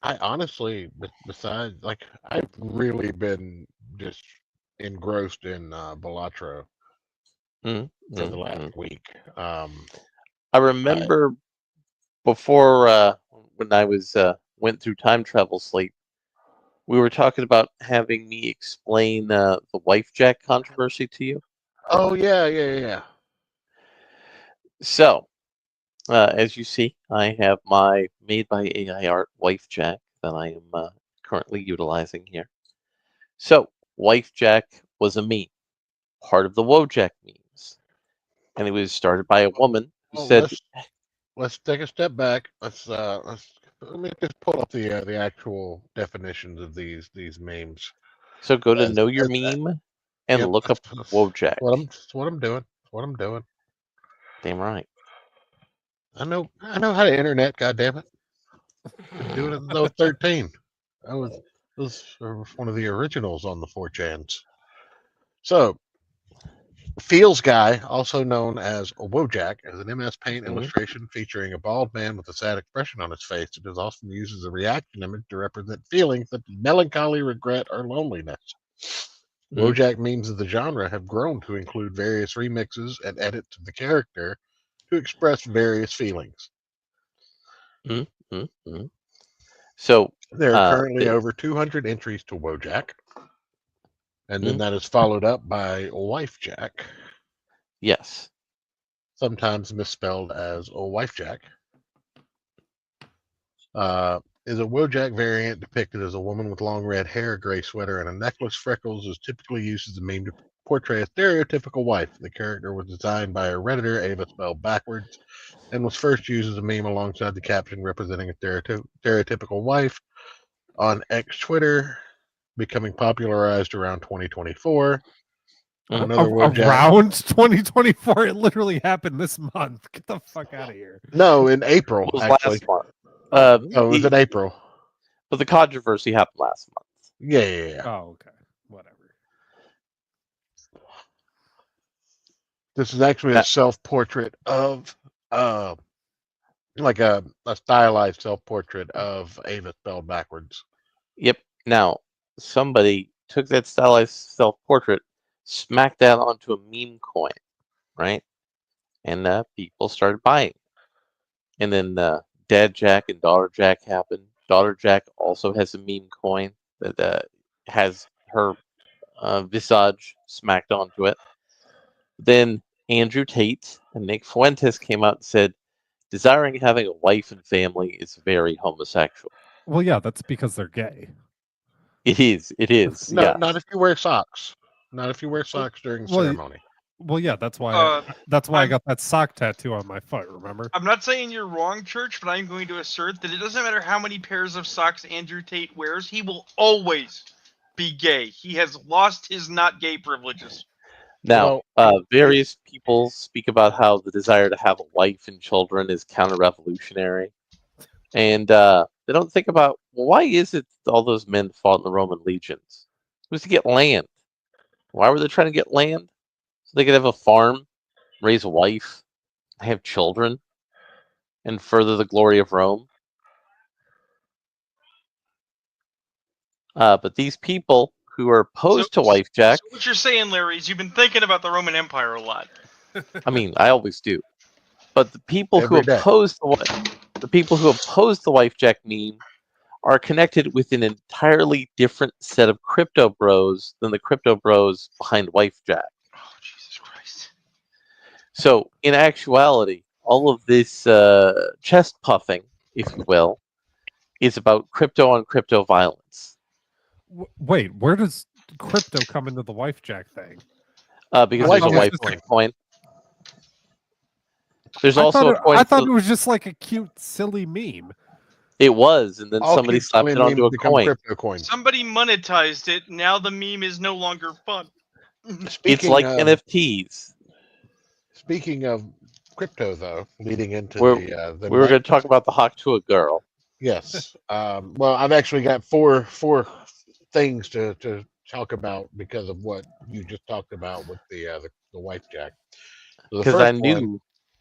I honestly, besides, I've really been just engrossed in Balatro for the last week. I remember before when I was went through time travel sleep, we were talking about having me explain the wife jack controversy to you. Oh yeah. So, as you see, I have my made by AI art wife jack that I am currently utilizing here. So, wife jack was a meme, part of the Wojak memes, and it was started by a woman who said, Let's take a step back. Let me just pull up the actual definitions of these memes. So go to Know Your Meme and look up Wojak. That's what I'm doing. Damn right. I know how to internet. God damn it! Been doing it since I was 13. I was one of the originals on the 4chans. So, Feels Guy, also known as a Wojak, is an MS Paint illustration featuring a bald man with a sad expression on his face. It is often used as a reaction image to represent feelings such as melancholy, regret, or loneliness. Wojak memes of the genre have grown to include various remixes and edits of the character to express various feelings. So there are currently over 200 entries to Wojak. And then that is followed up by Wife Jack, Yes. sometimes misspelled as Wife Jack. Is a Wojak variant depicted as a woman with long red hair, gray sweater, and a necklace. Freckles is typically used as a meme to portray a stereotypical wife. The character was designed by a Redditor, Ava spelled backwards, and was first used as a meme alongside the caption representing a stereotypical wife on X Twitter, becoming popularized around 2024. Another Wojak. Around 2024, it literally happened this month. Get the fuck out of here. No, in April, It was actually. last month. Oh, it was in April. But the controversy happened last month. Yeah. Oh, okay. Whatever. This is actually a self-portrait of, like a stylized self-portrait of Ava spelled backwards. Yep. Now, somebody took that stylized self-portrait, smacked that onto a meme coin, right? And people started buying. And then Dad Jack and Daughter Jack happened. Daughter Jack also has a meme coin that has her visage smacked onto it. Then Andrew Tate and Nick Fuentes came out and said, desiring having a wife and family is very homosexual. Well, yeah, that's because they're gay. It is. No, Yeah. not if you wear socks. Not if you wear socks during the ceremony. Well, yeah, that's why. I got that sock tattoo on my foot. Remember? I'm not saying you're wrong, Church, but I'm going to assert that it doesn't matter how many pairs of socks Andrew Tate wears; he will always be gay. He has lost his not gay privileges. Now, various people speak about how the desire to have a wife and children is counter-revolutionary, and they don't think about, well, why is it all those men fought in the Roman legions? It was to get land. Why were they trying to get land? So they could have a farm, raise a wife, have children, and further the glory of Rome. But these people who are opposed to Wife Jack... So what you're saying, Larry, is you've been thinking about the Roman Empire a lot. I mean, I always do. But the people who oppose the Wife Jack meme are connected with an entirely different set of crypto bros than the crypto bros behind Wife Jack. Oh, Jesus Christ. So, in actuality, all of this chest puffing, if you will, is about crypto on crypto violence. Wait, where does crypto come into the Wife Jack thing? Because there's a wife coin. There's also a coin. I thought it was just like a cute, silly meme. It was, and then somebody slapped it onto a coin. Somebody monetized it. Now the meme is no longer fun. It's like NFTs. Speaking of crypto, though, leading into we were going to talk about the hawk to a girl. Yes. Well, I've actually got four things to talk about because of what you just talked about with the Wife Jack. Because I knew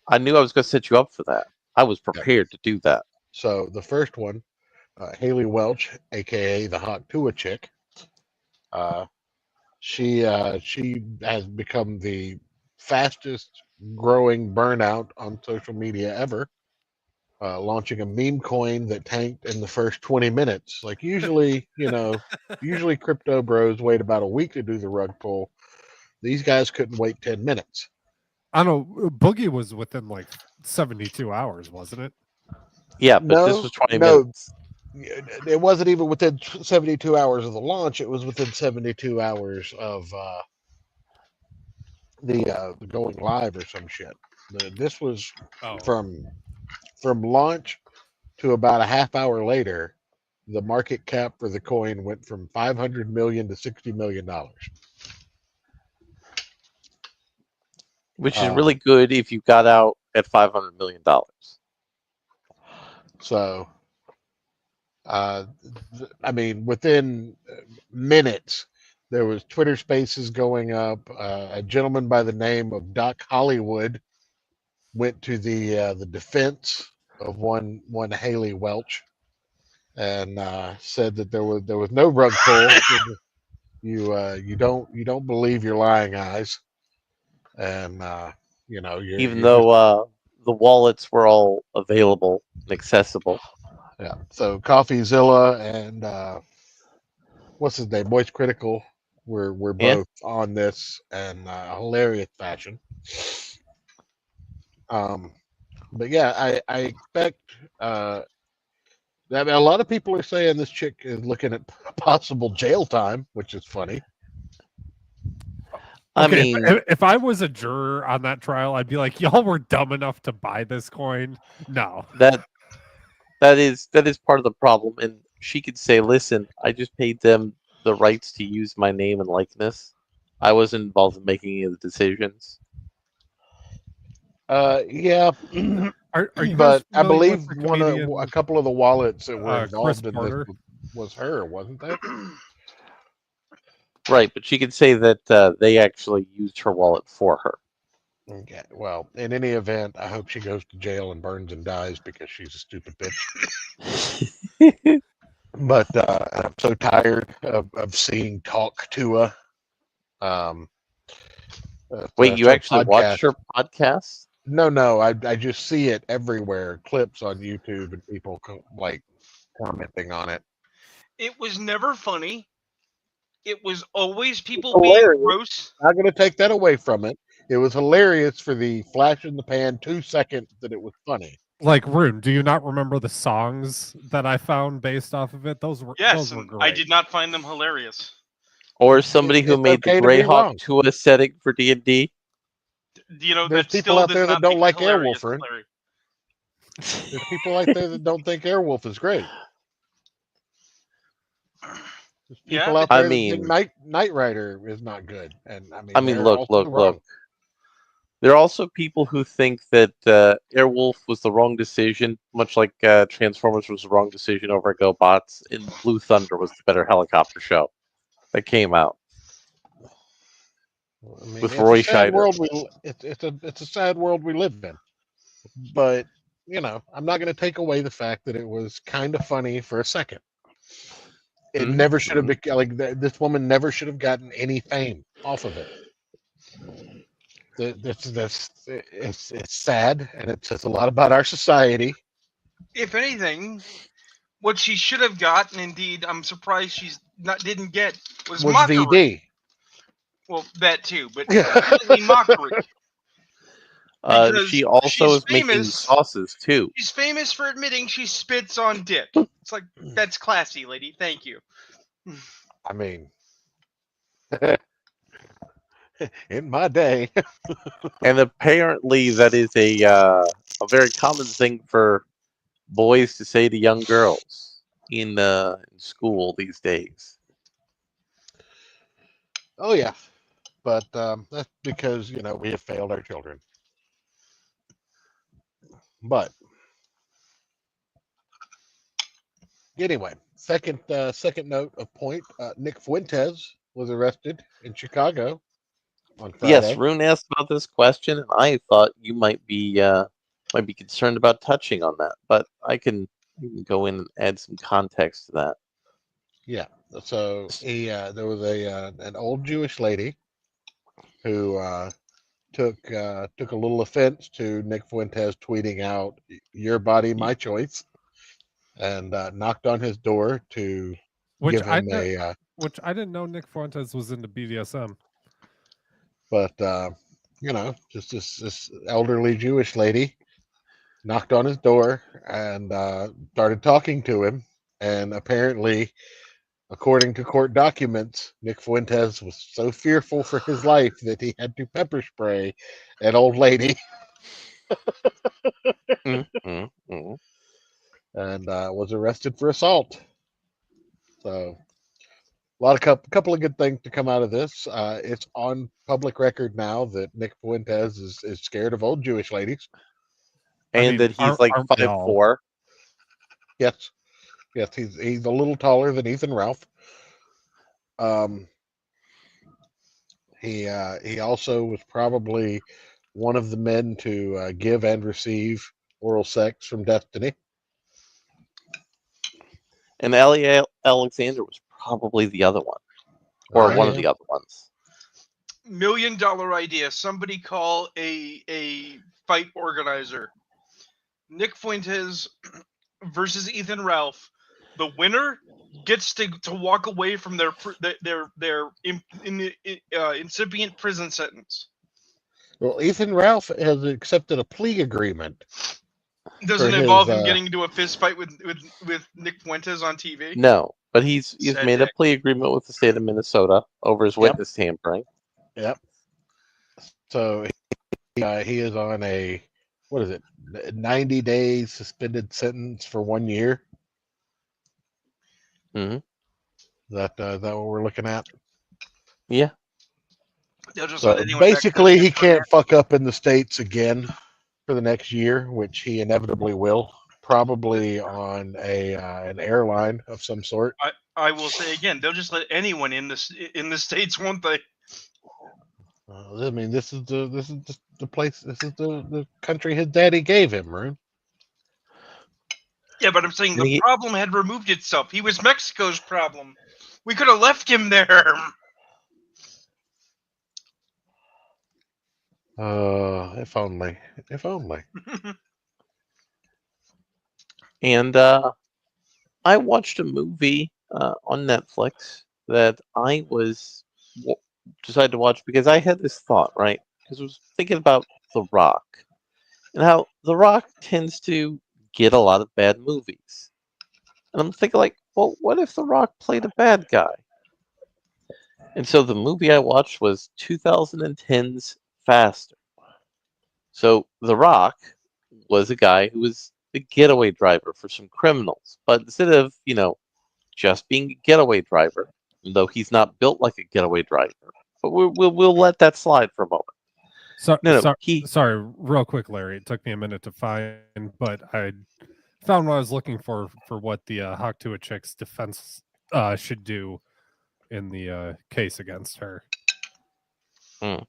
I was going to set you up for that. I was prepared to do that. So the first one, Haley Welch, aka the Hawk Tua chick, she has become the fastest growing burnout on social media ever, launching a meme coin that tanked in the first 20 minutes. Like usually crypto bros wait about a week to do the rug pull. These guys couldn't wait 10 minutes. I know Boogie was within like 72 hours, wasn't it? Yeah, but this was 20 minutes. It wasn't even within 72 hours of the launch. It was within 72 hours of the going live or some shit. This was from launch to about a half hour later. The market cap for the coin went from $500 million to $60 million. Which is really good if you got out at $500 million. So, I mean, within minutes, there was Twitter Spaces going up. A gentleman by the name of Doc Hollywood went to the defense of one Haley Welch, and said that there was no rug pull. You don't believe your lying eyes, and even though the wallets were all available and accessible. Yeah. So CoffeeZilla and what's his name, Moist Critical, we're Yeah. both on this in a hilarious fashion. But yeah, I expect a lot of people are saying this chick is looking at possible jail time, which is funny. I Okay, mean, if I was a juror on that trial, I'd be like, y'all were dumb enough to buy this coin. No. that is part of the problem. And she could say, "Listen, I just paid them the rights to use my name and likeness. I wasn't involved in making any of the decisions." Yeah, Are you guys but I familiar with believe the a comedian couple of the wallets that were Chris involved in this Porter? was her, wasn't there? Right, but she could say that they actually used her wallet for her. Okay. Well, in any event, I hope she goes to jail and burns and dies because she's a stupid bitch. But I'm so tired of seeing Talk to her. Wait, you her actually watched her podcast? No, I just see it everywhere, clips on YouTube and people like commenting on it. It was never funny. It was always people being gross. Not going to take that away from it. It was hilarious for the flash in the pan 2 seconds that it was funny. Like Rune, do you not remember the songs that I found based off of it? Those were Yes, great. and I did not find them hilarious. Or somebody who It's made okay the to be Greyhawk wrong. 2 setting for D&D? You know, There's that people still out does there that not don't make like hilarious Airwolfer. hilarious. There's people out there that don't think Airwolf is great. There's people out I there that think mean, Knight Rider is not good, and I mean, I mean, they're look. also wrong. There are also people who think that Airwolf was the wrong decision, much like Transformers was the wrong decision over GoBots, and Blue Thunder was the better helicopter show that came out. I mean, With it's Roy a sad Scheider. world it's a sad world we live in. But I'm not going to take away the fact that it was kind of funny for a second. It never should have been like this woman never should have gotten any fame off of it. It's sad, and it says a lot about our society. If anything, what she should have gotten, indeed, I'm surprised didn't get, was mockery. VD. Well, that too, but definitely mockery. Because she also is famous, making sauces too. She's famous for admitting she spits on dick. It's like, that's classy, lady. Thank you. I mean, in my day. And apparently that is a very common thing for boys to say to young girls in school these days. Oh yeah, but that's because we have failed our children. But anyway, second note of point: Nick Fuentes was arrested in Chicago on Friday. Yes, Rune asked about this question, and I thought you might be concerned about touching on that, but I can go in and add some context to that. Yeah. So there was an old Jewish lady who took a little offense to Nick Fuentes tweeting out "Your body, my choice," and knocked on his door to give him which I didn't know Nick Fuentes was into BDSM. But just this elderly Jewish lady knocked on his door and started talking to him, and apparently, according to court documents, Nick Fuentes was so fearful for his life that he had to pepper spray an old lady. And was arrested for assault. So couple of good things to come out of this. It's on public record now that Nick Fuentes is scared of old Jewish ladies, and that he's like 5'4". Yes, he's a little taller than Ethan Ralph. He also was probably one of the men to give and receive oral sex from Destiny. And Ellie Alexander was probably the other one, or one of the other ones. $1 million idea. Somebody call a fight organizer. Nick Fuentes versus Ethan Ralph. The winner gets to walk away from their incipient prison sentence. Well, Ethan Ralph has accepted a plea agreement. Doesn't For involve his, him getting into a fist fight with Nick Fuentes on TV. No, but he's Sad made a dick. plea agreement with the state of Minnesota over his Yep. witness tampering. Yep. So he is on a, what is it, 90 days suspended sentence for 1 year. Hmm. Is that what we're looking at? Yeah. They'll just So let anyone back to basically, he Minnesota. can't fuck up in the States again for the next year, which he inevitably will, probably on an airline of some sort. I will say again, they'll just let anyone in the States, won't they? I mean, this is the place. This is the country his daddy gave him, Rune. Yeah, but I'm saying And the he- problem had removed itself. He was Mexico's problem. We could have left him there. If only. If only. And I watched a movie on Netflix that I decided to watch because I had this thought, right? Because I was thinking about The Rock and how The Rock tends to get a lot of bad movies. And I'm thinking, like, well, what if The Rock played a bad guy? And so the movie I watched was 2010's Faster. So The Rock was a guy who was a getaway driver for some criminals. But instead of, just being a getaway driver, though he's not built like a getaway driver, but we'll let that slide for a moment. Sorry, real quick, Larry. It took me a minute to find, but I found what I was looking for what the Hawk to a Chick's defense should do in the case against her. Hmm.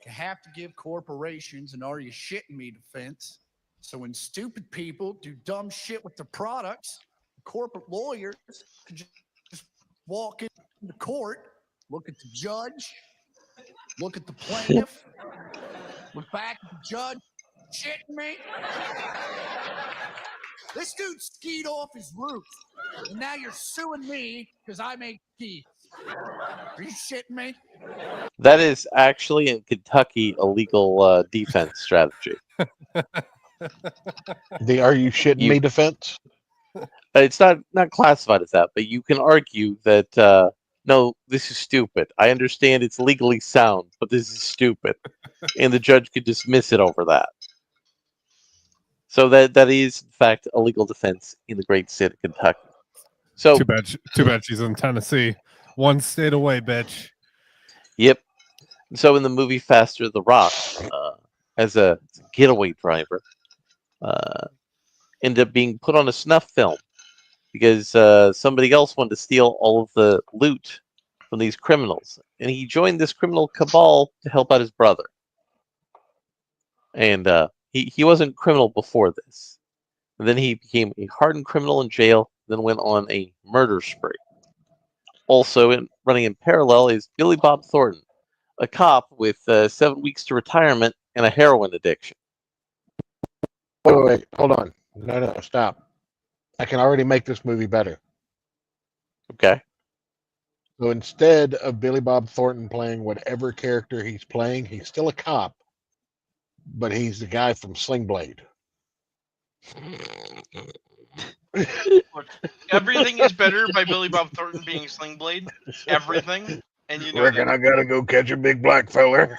You have to give corporations an "are you shitting me" defense. So when stupid people do dumb shit with their products, corporate lawyers can just walk into court, look at the judge, look at the plaintiff, look back at the judge, shitting me. This dude skied off his roof, and now you're suing me because I make skis. Are you shitting me? That is actually in Kentucky a legal defense strategy. The "are you shitting me" defense? It's not classified as that, but you can argue that no, this is stupid. I understand it's legally sound, but this is stupid, and the judge could dismiss it over that. So that is in fact a legal defense in the great state of Kentucky. So too bad she's in Tennessee, one state away, bitch. Yep. So in the movie Faster, The Rock, as a getaway driver, ended up being put on a snuff film because somebody else wanted to steal all of the loot from these criminals, and he joined this criminal cabal to help out his brother. And he wasn't criminal before this. And then he became a hardened criminal in jail, then went on a murder spree. Also, running in parallel is Billy Bob Thornton, a cop with 7 weeks to retirement and a heroin addiction. Wait, hold on. No, stop. I can already make this movie better. Okay. So instead of Billy Bob Thornton playing whatever character he's playing, he's still a cop, but he's the guy from Sling Blade. Look, everything is better by Billy Bob Thornton being Sling Blade. Everything. And you know Reckon I gotta go catch a big black feller.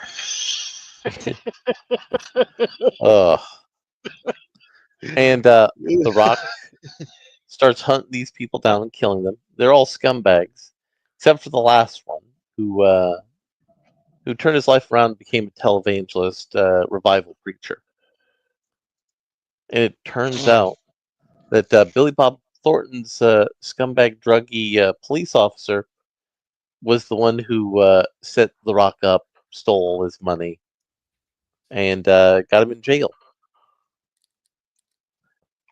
And The Rock starts hunting these people down and killing them. They're all scumbags, except for the last one, who turned his life around and became a televangelist, revival preacher. And it turns out that Billy Bob Thornton's scumbag druggy police officer was the one who set The Rock up, stole all his money, and got him in jail.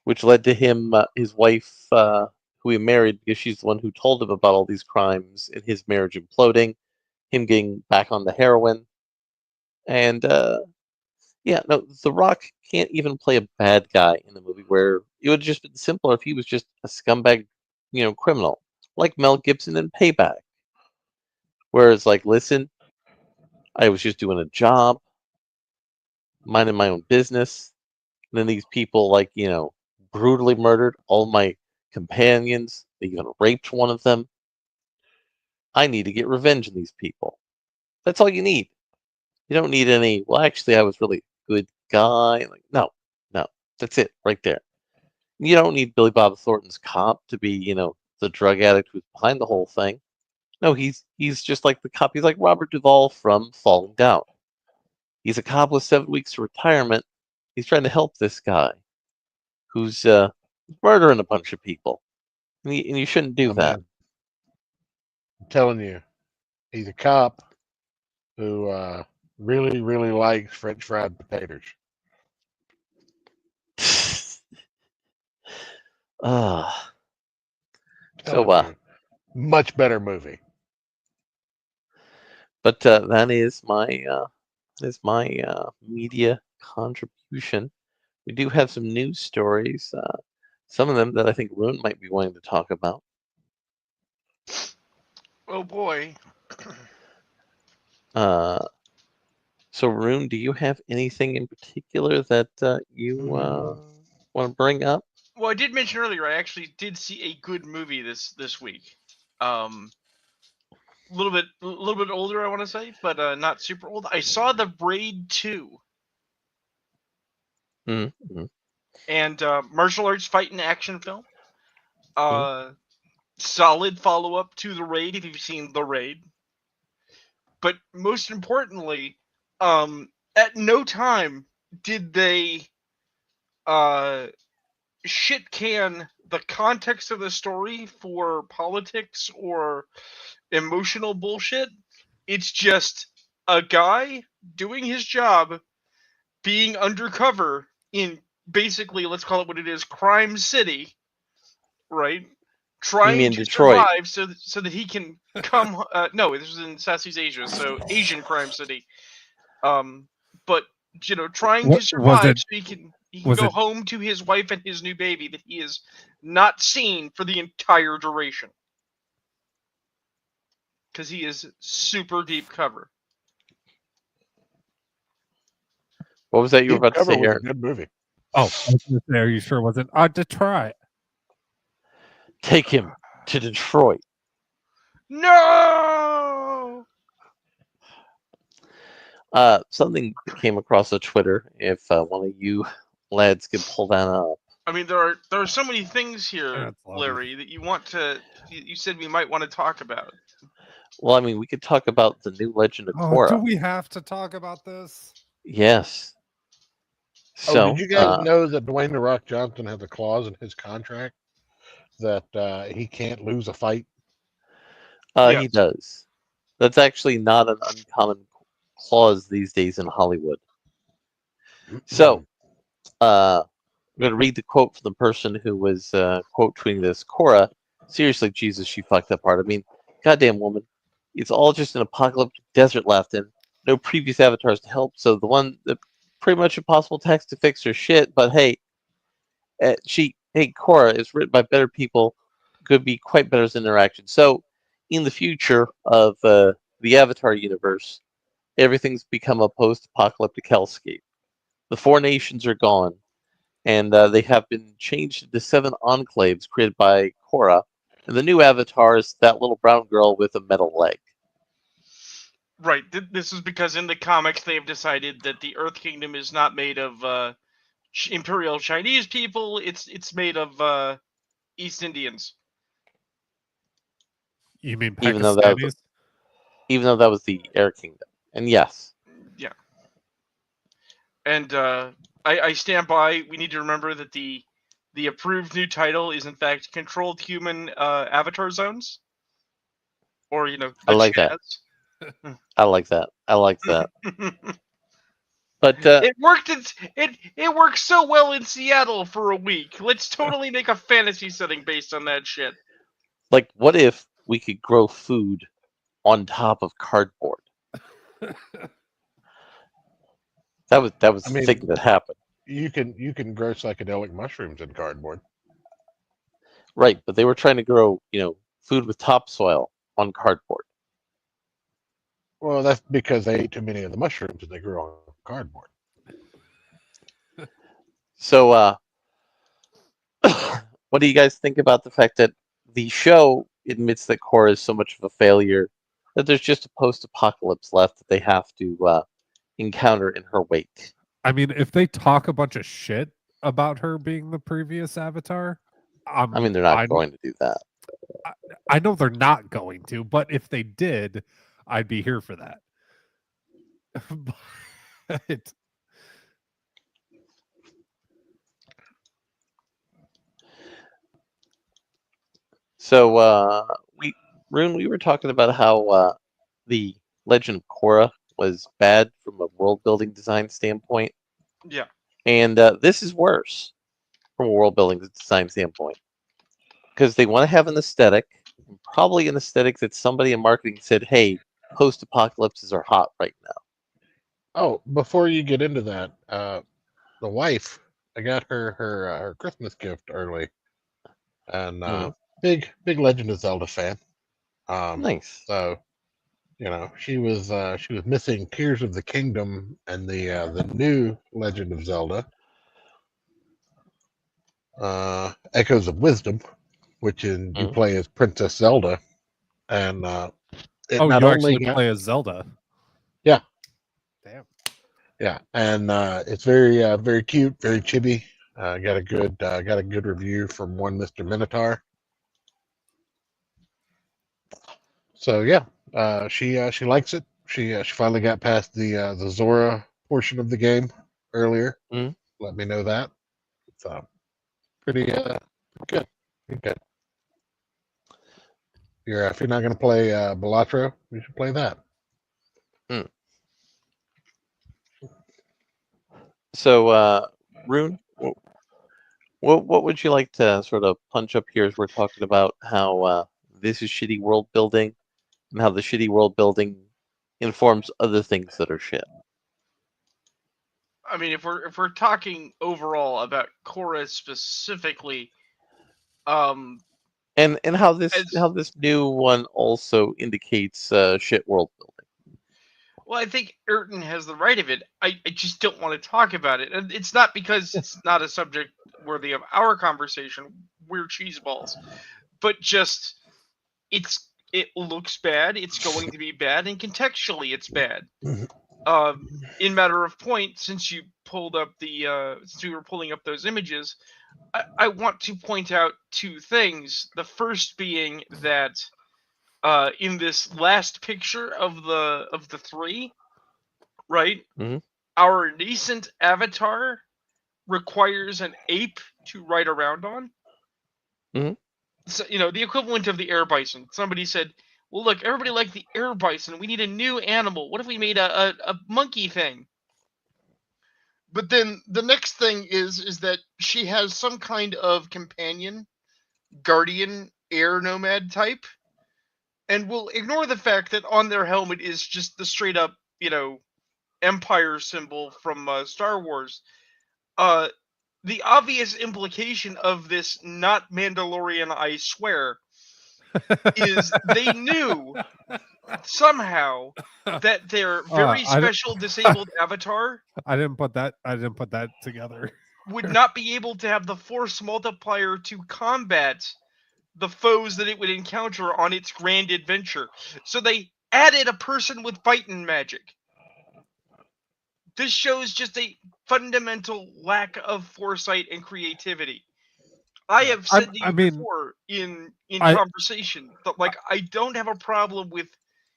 Which led to him, his wife, who he married because she's the one who told him about all these crimes, and his marriage imploding, him getting back on the heroin. And, Yeah, no, The Rock can't even play a bad guy in the movie where it would have just been simpler if he was just a scumbag, criminal, like Mel Gibson in Payback. Whereas, like, listen, I was just doing a job, minding my own business, and then these people, like, brutally murdered all my companions. They even raped one of them. I need to get revenge on these people. That's all you need. You don't need any, well, actually, I was really a good guy. Like, no, that's it right there. You don't need Billy Bob Thornton's cop to be, the drug addict who's behind the whole thing. No, he's just like the cop. He's like Robert Duvall from Falling Down. He's a cop with 7 weeks to retirement. He's trying to help this guy who's murdering a bunch of people. And you shouldn't do Oh, that. man. I'm telling you, he's a cop who really, really likes French fried potatoes. Ah. Telling So, you, much better movie. but that is my media contribution. We do have some news stories. Some of them that I think Rune might be wanting to talk about. Oh boy. So Rune, do you have anything in particular that you want to bring up? Well, I did mention earlier I actually did see a good movie this week. A little bit older, I want to say, but not super old. I saw The Raid 2. Mm-hmm. And martial arts fight and action film. Solid follow up to The Raid if you've seen The Raid. But most importantly, at no time did they shit can the context of the story for politics or emotional bullshit. It's just a guy doing his job, being undercover in basically, let's call it what it is, Crime City, right? Trying mean to Detroit? survive so that he can come. No, this was in Southeast Asia, so Asian Crime City. But trying to Was survive it? so he can Was go it? home to his wife and his new baby that he is not seen for the entire duration because he is super deep cover. What was that you were Deep about to Cover say, was a Aaron? good movie. Oh, I was gonna say, are you sure it wasn't Detroit? Take him to Detroit. No. Something that came across the Twitter. If one of you lads could pull that up. I mean, there are so many things here, That's lovely. Larry, that you want to. You said we might want to talk about. Well, I mean, we could talk about the new Legend of Oh, Korra. do we have to talk about this? Yes. So, did you guys know that Dwayne "The Rock" Johnson has a clause in his contract that he can't lose a fight? Yes. He does. That's actually not an uncommon clause these days in Hollywood. So, I'm going to read the quote from the person who was quote tweeting this. Korra, seriously, Jesus, she fucked up hard. I mean, goddamn woman. It's all just an apocalyptic desert left in. No previous avatars to help, so the one that pretty much impossible task to fix her shit. But hey, Korra is written by better people. Could be quite better as an interaction. So, in the future of the Avatar universe, everything's become a post-apocalyptic hellscape. The 4 nations are gone, and they have been changed into 7 enclaves created by Korra. And the new Avatar is that little brown girl with a metal leg. Right. This is because in the comics they have decided that the Earth Kingdom is not made of Imperial Chinese people. It's made of East Indians. You mean Even though Pakistanis? that was the Air Kingdom. And yes. Yeah. And I stand by. We need to remember that the approved new title is in fact Controlled Human Avatar Zones, or the I like Chaz. I like that. I like that. But it worked. It worked so well in Seattle for a week. Let's totally make a fantasy setting based on that shit. like, what if we could grow food on top of cardboard? That That was I the mean- thing that happened. You can grow psychedelic mushrooms in cardboard. Right, but they were trying to grow, food with topsoil on cardboard. Well, that's because they ate too many of the mushrooms and they grew on cardboard. So, what do you guys think about the fact that the show admits that Korra is so much of a failure that there's just a post-apocalypse left that they have to encounter in her wake? I mean, if they talk a bunch of shit about her being the previous Avatar, I mean, they're not going to do that. I know they're not going to, but if they did, I'd be here for that. But So, we were talking about how the Legend of Korra was bad from a world-building design standpoint, Yeah. and this is worse from a world-building design standpoint because they want to have an aesthetic, probably an aesthetic that somebody in marketing said, "Hey, post-apocalypses are hot right now." Oh, before you get into that, the wife, I got her Christmas gift early, and big Legend of Zelda fan. Nice. So, she was missing Tears of the Kingdom and the new Legend of Zelda, Echoes of Wisdom, which you play as Princess Zelda, and it oh, not you only actually play as Zelda. Yeah. Damn. Yeah, and it's very cute, very chibi. Got a good review from one Mr. Minotaur. So yeah, she likes it. She finally got past the Zora portion of the game earlier. Mhm. Let me know that. So pretty good. Pretty good. If you're not going to play Balatro, you should play that. So, Rune, what would you like to sort of punch up here as we're talking about how this is shitty world building and how the shitty world building informs other things that are shit? I mean, if we're talking overall about Korra specifically, and how this new one also indicates shit world building. Well, I think Ayrton has the right of it. I just don't want to talk about it. And it's not because it's not a subject worthy of our conversation. We're cheeseballs. But just, it looks bad. It's going to be bad. And contextually, it's bad. In matter of point, since you pulled up since we were pulling up those images, I want to point out two things. The first being that in this last picture of the three, right? Mm-hmm. Our nascent avatar requires an ape to ride around on. Mm-hmm. So, the equivalent of the air bison. Somebody said, "Well, look, everybody liked the air bison. We need a new animal. What if we made a monkey thing?" But then the next thing is that she has some kind of companion, guardian, air nomad type. And we'll ignore the fact that on their helmet is just the straight up, Empire symbol from Star Wars. The obvious implication of this not Mandalorian, I swear, is they knew somehow that their very special disabled avatar I didn't put that together. would not be able to have the force multiplier to combat the foes that it would encounter on its grand adventure. So they added a person with fighting magic. This shows just a fundamental lack of foresight and creativity. I have said to you before in conversation that I don't have a problem with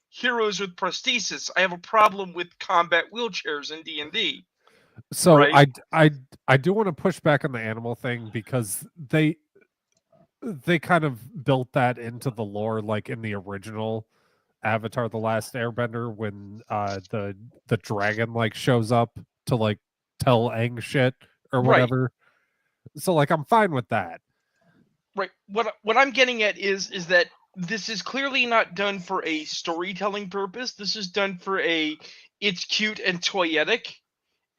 heroes with prosthesis. I have a problem with combat wheelchairs in D&D. So right? I do want to push back on the animal thing because they kind of built that into the lore, like in the original Avatar: The Last Airbender, when the dragon shows up to tell Aang shit or whatever. Right. So I'm fine with that. Right. What I'm getting at is that this is clearly not done for a storytelling purpose. This is done for it's cute and toyetic,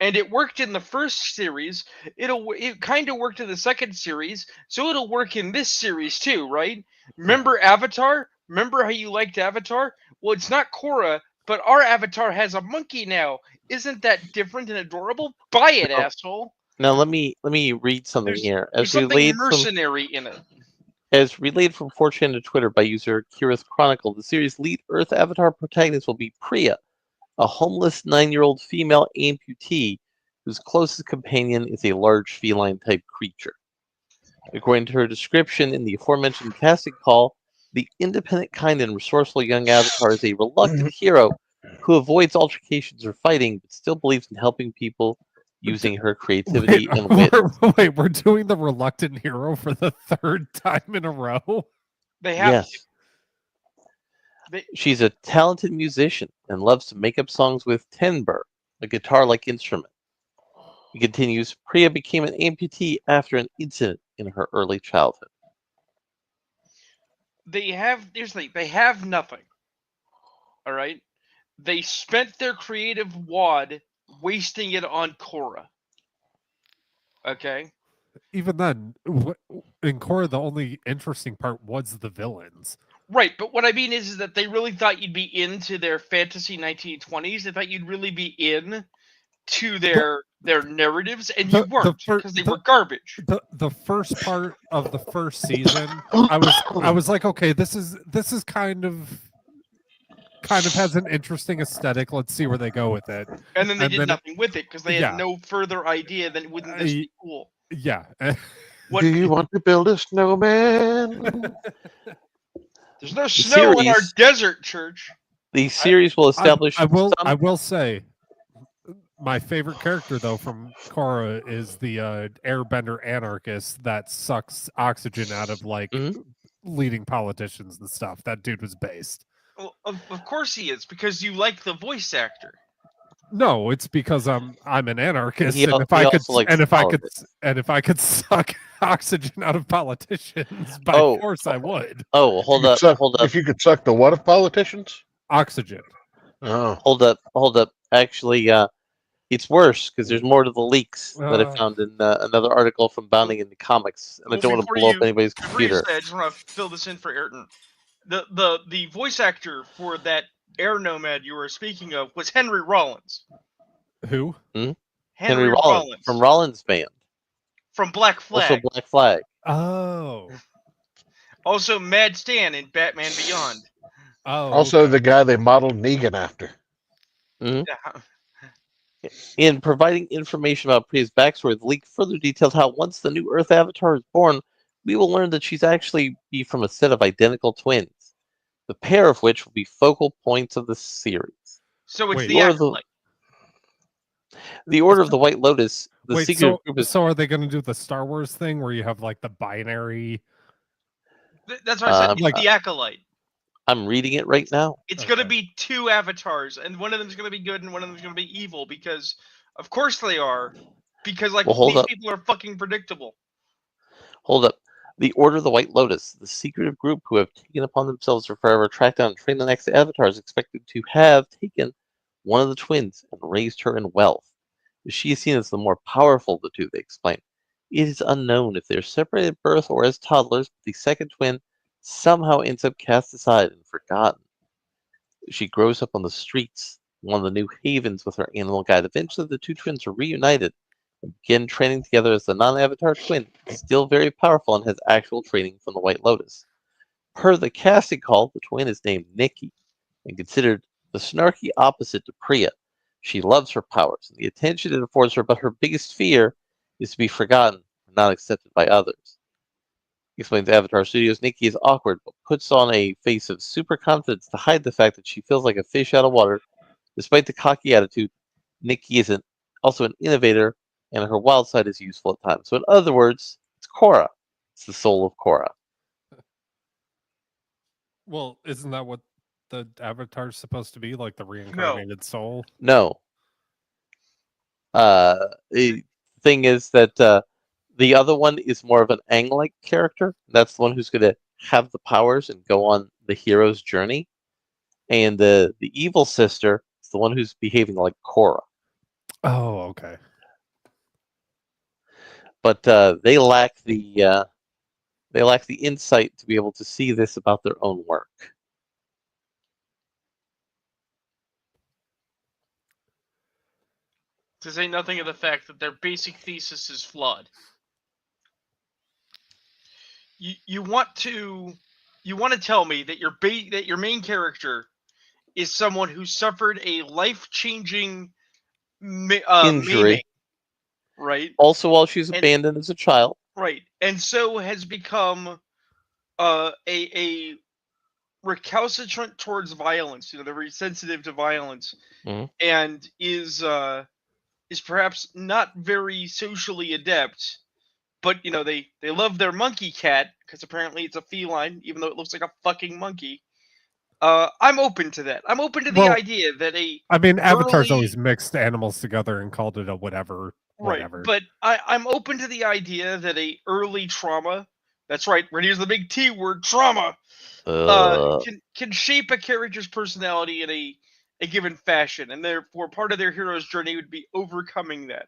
And it worked in the first series. It kind of worked in the second series, so it'll work in this series too, right? Remember Avatar? Remember how you liked Avatar? Well, it's not Korra, but our Avatar has a monkey now. Isn't that different and adorable? Buy it, asshole. Now let me read something There's, here. there's something mercenary in it. As relayed from 4chan to Twitter by user Kirith Chronicle, the series' lead Earth Avatar protagonist will be Priya, a homeless 9-year-old female amputee whose closest companion is a large feline-type creature. According to her description in the aforementioned casting call, the independent, kind, and resourceful young Avatar is a reluctant hero who avoids altercations or fighting, but still believes in helping people using her creativity and wit. We're doing the reluctant hero for the third time in a row? They have She's a talented musician and loves to make up songs with timbre, a guitar-like instrument. He continues, Priya became an amputee after an incident in her early childhood. They have nothing. All right? They spent their creative wad wasting it on Korra. Okay? Even then, in Korra, the only interesting part was the villains. Right, but what I mean is that they really thought you'd be into their fantasy 1920s. They thought you'd really be in to their narratives, and you weren't because they were garbage. The first part of the first season, I was like, okay, this is kind of has an interesting aesthetic. Let's see where they go with it. And then they did nothing with it because they had no further idea than wouldn't this be cool. Yeah. Do you want to build a snowman? There's no snow in our desert, church. The series will establish. I will say, my favorite character though from Korra is the airbender anarchist that sucks oxygen out of leading politicians and stuff. That dude was based. Well, of course he is, because you like the voice actor. No, it's because I'm an anarchist, and if I could suck oxygen out of politicians, by force I would. Oh, hold up. If you could suck the what of politicians? Oxygen. Oh, hold up. Actually, it's worse because there's more to the leaks that I found in another article from Bounding into Comics, and I don't want to blow up anybody's computer. I just want to fill this in for Ayrton. The voice actor for that air nomad you were speaking of was Henry Rollins. Who? Henry Rollins from Rollins Band. From Black Flag. Also Black Flag. Oh. Also Mad Stan in Batman Beyond. Oh. Also the guy they modeled Negan after. Mm-hmm. Yeah. In providing information about Priya's backstory, the leak further detailed how once the new Earth Avatar is born, we will learn that she's actually be from a set of identical twins, the pair of which will be focal points of the series. So it's the Acolyte. The Order of the White Lotus, the secret group is... So are they going to do the Star Wars thing where you have the binary... That's what I said, the Acolyte. I'm reading it right now. It's going to be 2 avatars, and one of them is going to be good and one of them is going to be evil, because of course they are, because these people are fucking predictable. Hold up. The Order of the White Lotus, the secretive group who have taken upon themselves to forever track down and train the next Avatar, is expected to have taken one of the twins and raised her in wealth. She is seen as the more powerful of the two, they explain. It is unknown if they are separated at birth or as toddlers, but the second twin somehow ends up cast aside and forgotten. She grows up on the streets, one of the new havens with her animal guide. Eventually, the two twins are reunited and begin training together as the non-Avatar twin, still very powerful and has actual training from the White Lotus. Per the casting call, the twin is named Nikki and considered the snarky opposite to Priya. She loves her powers and the attention it affords her, but her biggest fear is to be forgotten or not accepted by others. Explains Avatar Studios, Nikki is awkward, but puts on a face of super confidence to hide the fact that she feels like a fish out of water. Despite the cocky attitude, Nikki is also an innovator, and her wild side is useful at times. So in other words, it's Korra. It's the soul of Korra. Well, isn't that what the Avatar's supposed to be? Like the reincarnated soul? No. The thing is that the other one is more of an Aang-like character. That's the one who's going to have the powers and go on the hero's journey. And the evil sister is the one who's behaving like Korra. Oh, okay. But they lack the insight to be able to see this about their own work. To say nothing of the fact that their basic thesis is flawed. You want to tell me that your main character is someone who suffered a life-changing Injury. maiming, right? Also, while she's abandoned as a child. Right, and so has become a recalcitrant towards violence. They're very sensitive to violence, and is perhaps not very socially adept. But they love their monkey cat because apparently it's a feline, even though it looks like a fucking monkey. I'm open to that. I'm open to the idea that Avatar's always mixed animals together and called it a whatever. Right, but I'm open to the idea that a early trauma, that's right, we're gonna use the big T word, trauma, can shape a character's personality in a given fashion, and therefore part of their hero's journey would be overcoming that,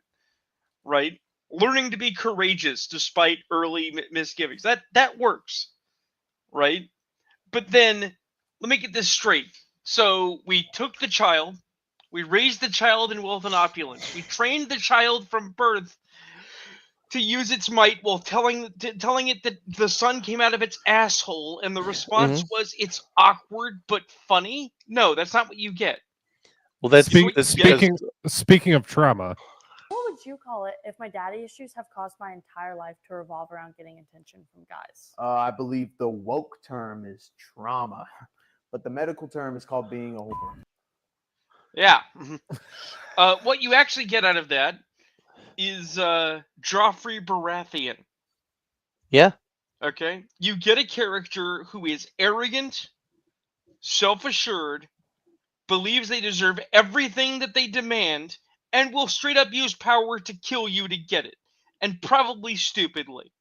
right? Learning to be courageous despite early misgivings. That works, right? But then, let me get this straight. So we took the child, we raised the child in wealth and opulence, we trained the child from birth to use its might while telling it that the sun came out of its asshole, and the response was, it's awkward but funny. No, that's not what you get. Well, that's speaking of trauma. What would you call it if my daddy issues have caused my entire life to revolve around getting attention from guys? I believe the woke term is trauma, but the medical term is called being a whore. Yeah. What you actually get out of that is Joffrey Baratheon. Yeah. Okay? You get a character who is arrogant, self-assured, believes they deserve everything that they demand, and will straight up use power to kill you to get it. And probably stupidly.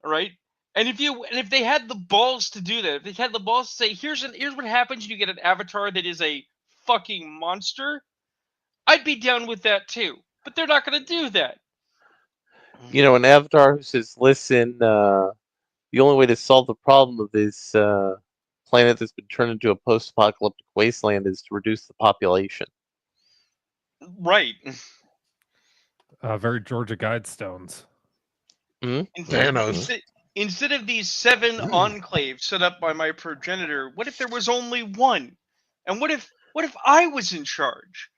Alright? And if they had the balls to do that, if they had the balls to say, here's what happens when you get an avatar that is a fucking monster, I'd be down with that too. But they're not going to do that. An avatar who says, listen, the only way to solve the problem of this planet that's been turned into a post-apocalyptic wasteland is to reduce the population. Right. Very Georgia Guidestones. Instead of these 7 enclaves set up by my progenitor, what if there was only one? And what if I was in charge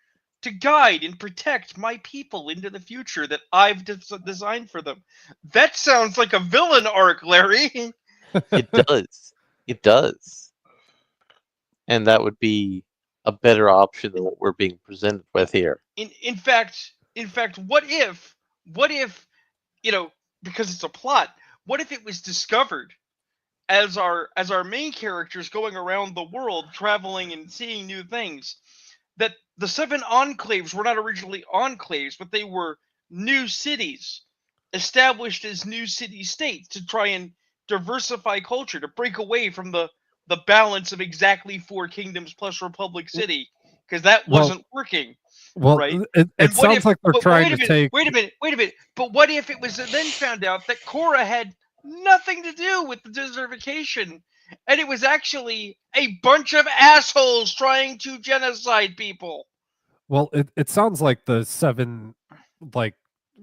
to guide and protect my people into the future that I've designed for them? That sounds like a villain arc, Larry. It does. It does. And that would be a better option than what we're being presented with here. In fact, what if, because it's a plot, what if it was discovered as our main characters going around the world, traveling and seeing new things, that the 7 enclaves were not originally enclaves, but they were new cities established as new city-states to try and diversify culture, to break away from the balance of exactly 4 kingdoms plus Republic City, because that wasn't working. Well, right? it sounds like they're trying to take... Wait a minute. But what if it was then found out that Korra had nothing to do with the desertification, and it was actually a bunch of assholes trying to genocide people? Well, it sounds like the 7,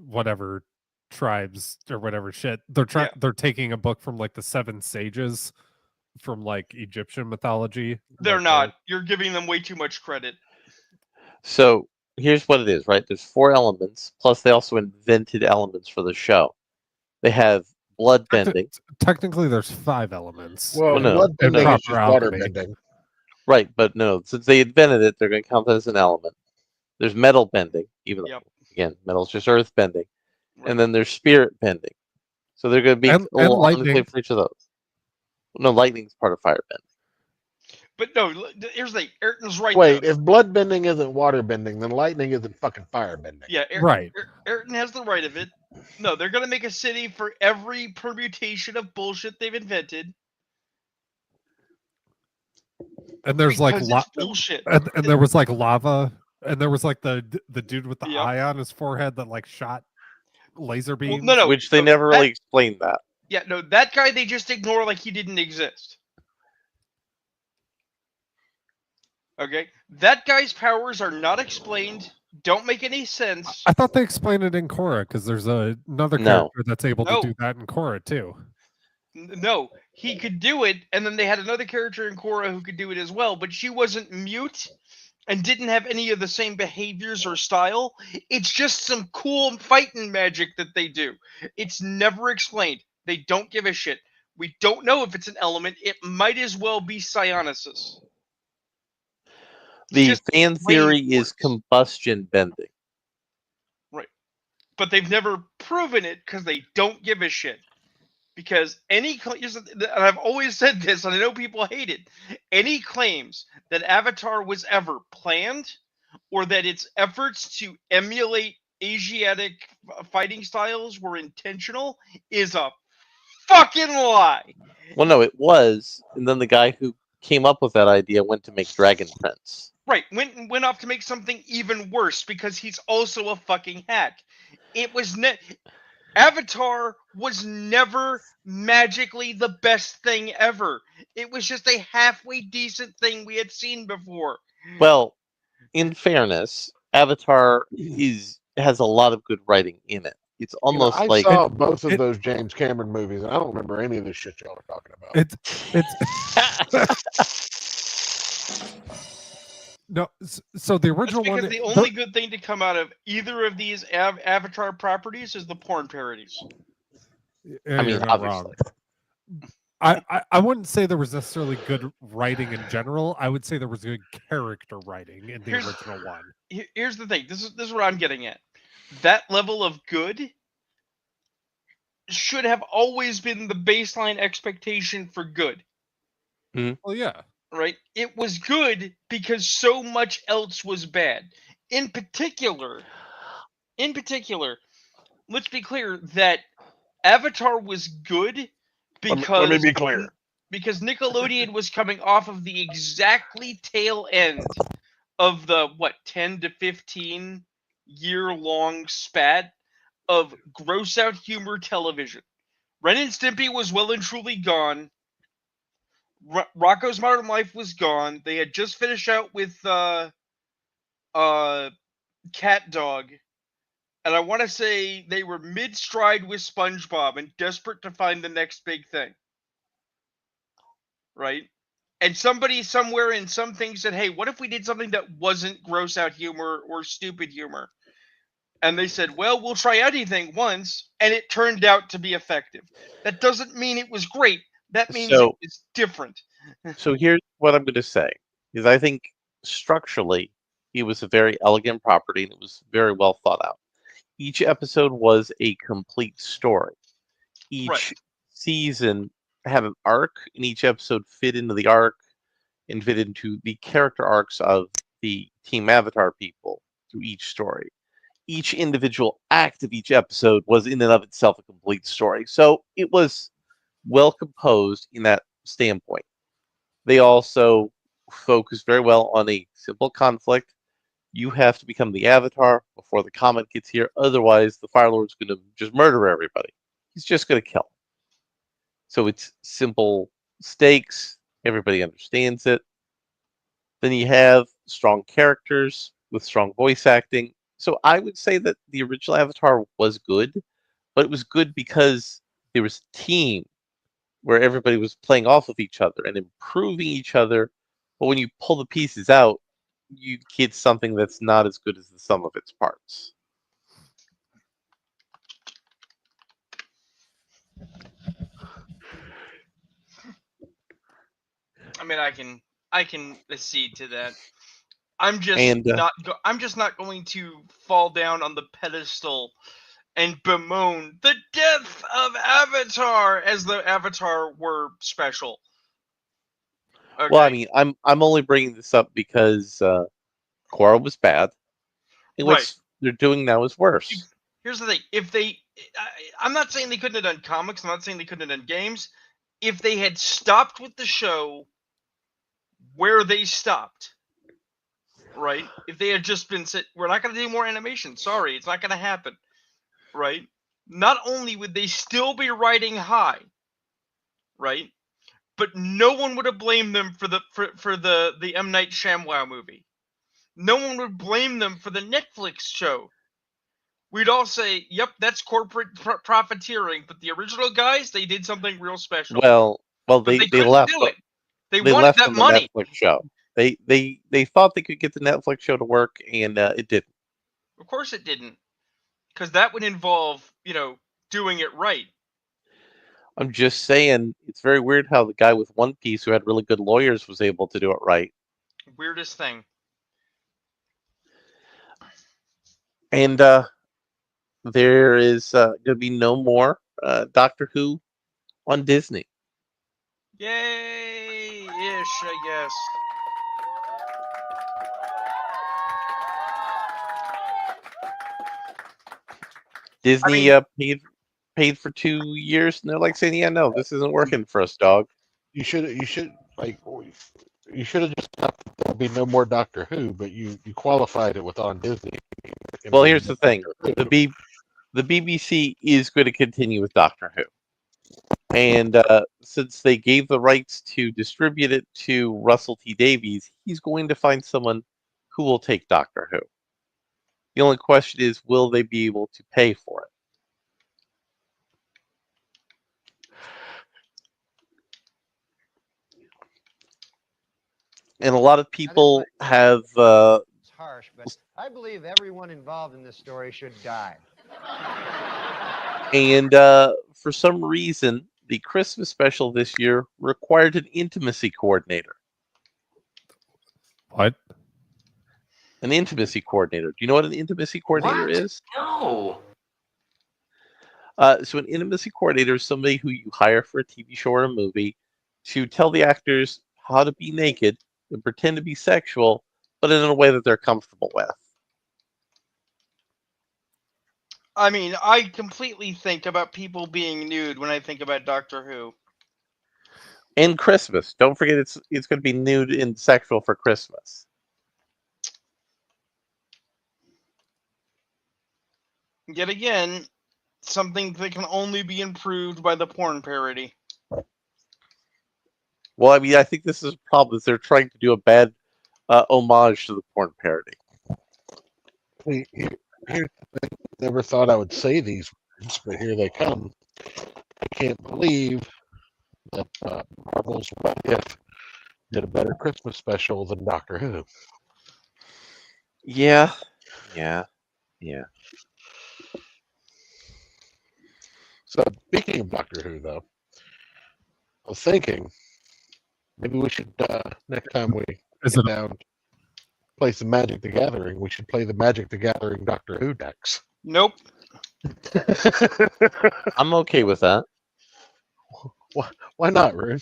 whatever tribes or whatever shit, they're taking a book from the 7 sages from Egyptian mythology. They're not. You're giving them way too much credit. So here's what it is, right? There's 4 elements, plus they also invented elements for the show. They have blood bending. Technically, there's 5 elements. Well, blood bending is just water bending. Right, but no, since they invented it, they're going to count that as an element. There's metal bending, even though, again, metal's just earth bending. Right. And then there's spirit bending. So they're going to be a little lightning for each of those. No, lightning's part of fire bending. But no, here's Ayrton's right. Wait, if blood bending isn't water bending, then lightning isn't fucking fire bending. Yeah, right. Ayrton has the right of it. No, they're going to make a city for every permutation of bullshit they've invented. And there's bullshit. And there was lava And there was like the dude with the Yep. eye on his forehead that like shot laser Well, beams. no, which they no, never that- really explained that. Yeah, no, that guy they just ignore like he didn't exist. Okay, that guy's powers are not explained. Don't make any sense. I thought they explained it in Korra because there's another No. character that's able No. to do that in Korra too. No, he could do it, and then they had another character in Korra who could do it as well, but she wasn't mute and didn't have any of the same behaviors or style. It's just some cool fighting magic that they do. It's never explained. They don't give a shit. We don't know if it's an element. It might as well be psionicis. The just fan theory brain is works. combustion bending. Right. But they've never proven it because they don't give a shit. Because and I've always said this, and I know people hate it, any claims that Avatar was ever planned or that its efforts to emulate Asiatic fighting styles were intentional is a fucking lie. Well, no, it was, and then the guy who came up with that idea went to make Dragon Prince. Right, went off to make something even worse because he's also a fucking hack. It was Avatar was never magically the best thing ever. It was just a halfway decent thing we had seen before. Well, in fairness, Avatar has a lot of good writing in it. It's almost I like saw both of those James Cameron movies, and I don't remember any of the shit y'all are talking about. No, so the That's original because one. the only good thing to come out of either of these Avatar properties is the porn parodies. Yeah, I mean, you're not obviously. wrong. I wouldn't say there was necessarily good writing in general. I would say there was good character writing in the original one. Here's the thing. This is what I'm getting at. That level of good should have always been the baseline expectation for good. Well, yeah. Right? It was good because so much else was bad. In particular, let's be clear that Avatar was good because Let me be clear. because Nickelodeon was coming off of the exactly tail end of the 10 to 15 year long spat of gross out humor television. Ren and Stimpy was well and truly gone. Rocko's Modern Life was gone. They had just finished out with Cat Dog. And I want to say they were mid-stride with SpongeBob and desperate to find the next big thing. Right? And somebody somewhere in some thing said, hey, what if we did something that wasn't gross out humor or stupid humor? And they said, well, we'll try anything once. And it turned out to be effective. That doesn't mean it was great. That means it was different. So here's what I'm going to say, is I think structurally it was a very elegant property and it was very well thought out. Each episode was a complete story. Each season had an arc, and each episode fit into the arc and fit into the character arcs of the Team Avatar people through each story. Each individual act of each episode was in and of itself a complete story. So it was well composed in that standpoint. They also focused very well on a simple conflict. You have to become the Avatar before the comet gets here. Otherwise, the Fire Lord's going to just murder everybody. He's just going to kill. So it's simple stakes. Everybody understands it. Then you have strong characters with strong voice acting. So I would say that the original Avatar was good, but it was good because there was a team where everybody was playing off of each other and improving each other. But when you pull the pieces out, you get something that's not as good as the sum of its parts. I mean, I can accede to that. I'm just not going to fall down on the pedestal and bemoan the death of Avatar as the Avatar were special. Okay. Well, I mean, I'm only bringing this up because Korra was bad, and what they're doing now is worse. Here's the thing: I'm not saying they couldn't have done comics. I'm not saying they couldn't have done games. If they had stopped with the show where they stopped, right? If they had just been said, we're not going to do more animation. Sorry, it's not going to happen, right? Not only would they still be riding high, right? But no one would have blamed them for the M. Night Shyamalan movie. No one would blame them for the Netflix show. We'd all say, "Yep, that's corporate profiteering." But the original guys, they did something real special. Well, but they couldn't left. do it. They They wanted left that on money. the Netflix show. They thought they could get the Netflix show to work, and it didn't. Of course, it didn't, because that would involve, doing it right. I'm just saying, it's very weird how the guy with One Piece, who had really good lawyers, was able to do it right. Weirdest thing. And there is going to be no more Doctor Who on Disney. Yay-ish, I guess. Disney paid for 2 years, and they're like saying, "Yeah, no, this isn't working for us, dog." You should just thought that there'll be no more Doctor Who, but you qualified it with on Disney. Well, here's the thing: the BBC is going to continue with Doctor Who, and since they gave the rights to distribute it to Russell T Davies, he's going to find someone who will take Doctor Who. The only question is, will they be able to pay for it? And a lot of people have. It's harsh, but I believe everyone involved in this story should die. And for some reason, the Christmas special this year required an intimacy coordinator. What? An intimacy coordinator. Do you know what an intimacy coordinator is? No. So an intimacy coordinator is somebody who you hire for a TV show or a movie to tell the actors how to be naked and pretend to be sexual, but in a way that they're comfortable with. I mean, I completely think about people being nude when I think about Doctor Who. And Christmas. Don't forget it's going to be nude and sexual for Christmas. Yet again, something that can only be improved by the porn parody. Well, I mean, I think this is a problem. Is they're trying to do a bad homage to the porn parody. Here's the thing. Never thought I would say these words, but here they come. I can't believe that Marvel's What If did a better Christmas special than Doctor Who. Yeah. So, speaking of Doctor Who, though, I was thinking maybe we should, next time we sit down, play some Magic the Gathering, we should play the Magic the Gathering Doctor Who decks. Nope. I'm okay with that. Why not, Rune?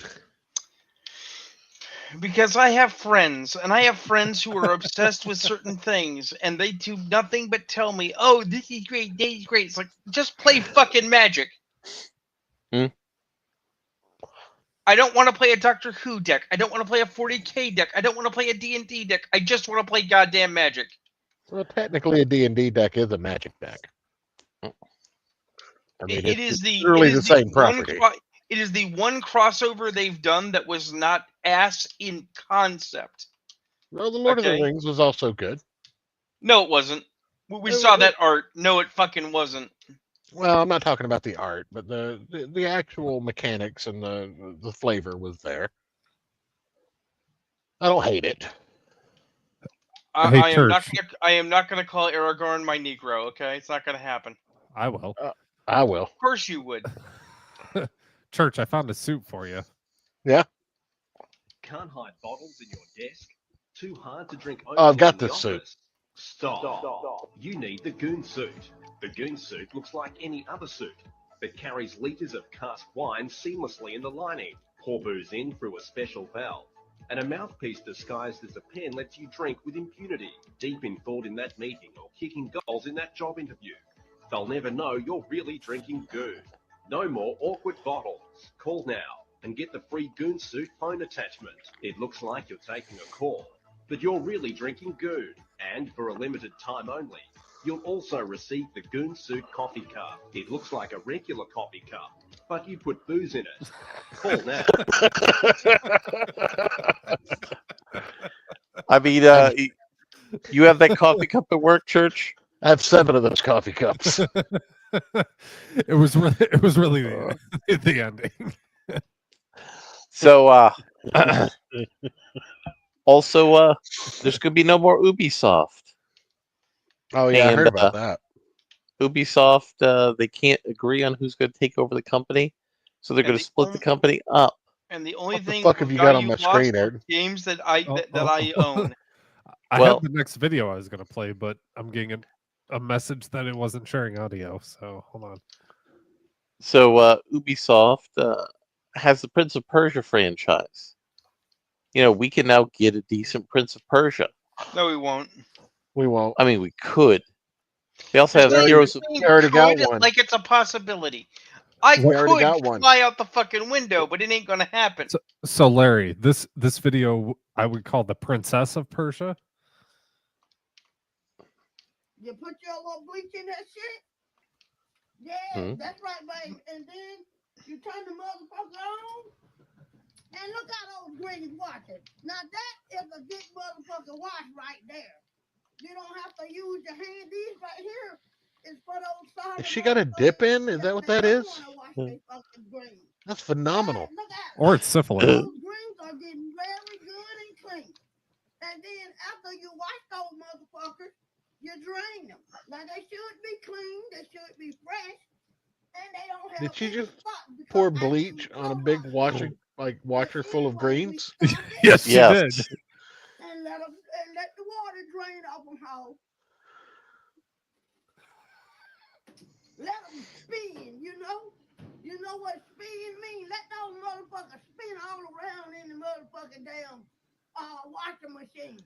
Because I have friends, and I have friends who are obsessed with certain things, and they do nothing but tell me, "Oh, this is great, that is great." It's like, just play fucking Magic. I don't want to play a Doctor Who deck. I don't want to play a 40k deck. I don't want to play a D&D deck. I just want to play goddamn Magic. Well, technically, a D&D deck is a Magic deck. I mean, it's literally the same property. It is the one crossover they've done that was not ass in concept. Well, the Lord of the Rings was also good. No, it wasn't. We saw that art. No, it fucking wasn't. Well, I'm not talking about the art, but the actual mechanics and the flavor was there. I don't hate it. I am not going to call Aragorn my Negro. Okay, it's not going to happen. I will. I will. Of course you would. Church, I found a suit for you. Yeah. Can't hide bottles in your desk. Too hard to drink. Oh, I've got this suit. Stop. You need the Goon suit. The Goon suit looks like any other suit. It carries liters of cask wine seamlessly in the lining. Pour booze in through a special valve. And a mouthpiece disguised as a pen lets you drink with impunity. Deep in thought in that meeting or kicking goals in that job interview. They'll never know you're really drinking Goon. No more awkward bottles. Call now and get the free Goon suit phone attachment. It looks like you're taking a call. that you're really drinking goon. And for a limited time only, you'll also receive the Goon Suit coffee cup. It looks like a regular coffee cup, but you put booze in it. Call now. I mean, you have that coffee cup at work, Church? I have 7 of those coffee cups. It was really the ending. So, also, there's going to be no more Ubisoft. Oh, yeah, I heard And, about that. Ubisoft, they can't agree on who's going to take over the company, so they're And going to split the company up. And the only What the thing fuck have you got on my lost screen, are Aaron? games that I own. I Well- had the next video I was going to play, but I'm getting a message that it wasn't sharing audio. So hold on. So Ubisoft has the Prince of Persia franchise. You know, we can now get a decent Prince of Persia. No, we won't. We won't. I mean, we could. They also have Heroes of... We already got Could, one. like it's a possibility. I We already got could one. fly out the fucking window, but it ain't gonna happen. So Larry, this video I would call the Princess of Persia. You put your little bleach in that shit? Yeah, that's right, babe. And then you turn the motherfucker on. And look how those greens watching. Now that is a good motherfucker wash right there. You don't have to use your hand. These right here is for those sorry Has she got a dip in? Is that what that is? That's phenomenal. Or it's syphilis. Those greens are getting very good and clean. And then after you wash those motherfuckers, you drain them. Now they should be clean, they should be fresh, and they don't have. Did she just pour bleach on a big washer full of greens? Yes, she did. And let the water drain off them how. Let them spin, you know? You know what spin means? Let those motherfuckers spin all around in the motherfucking damn washing machine.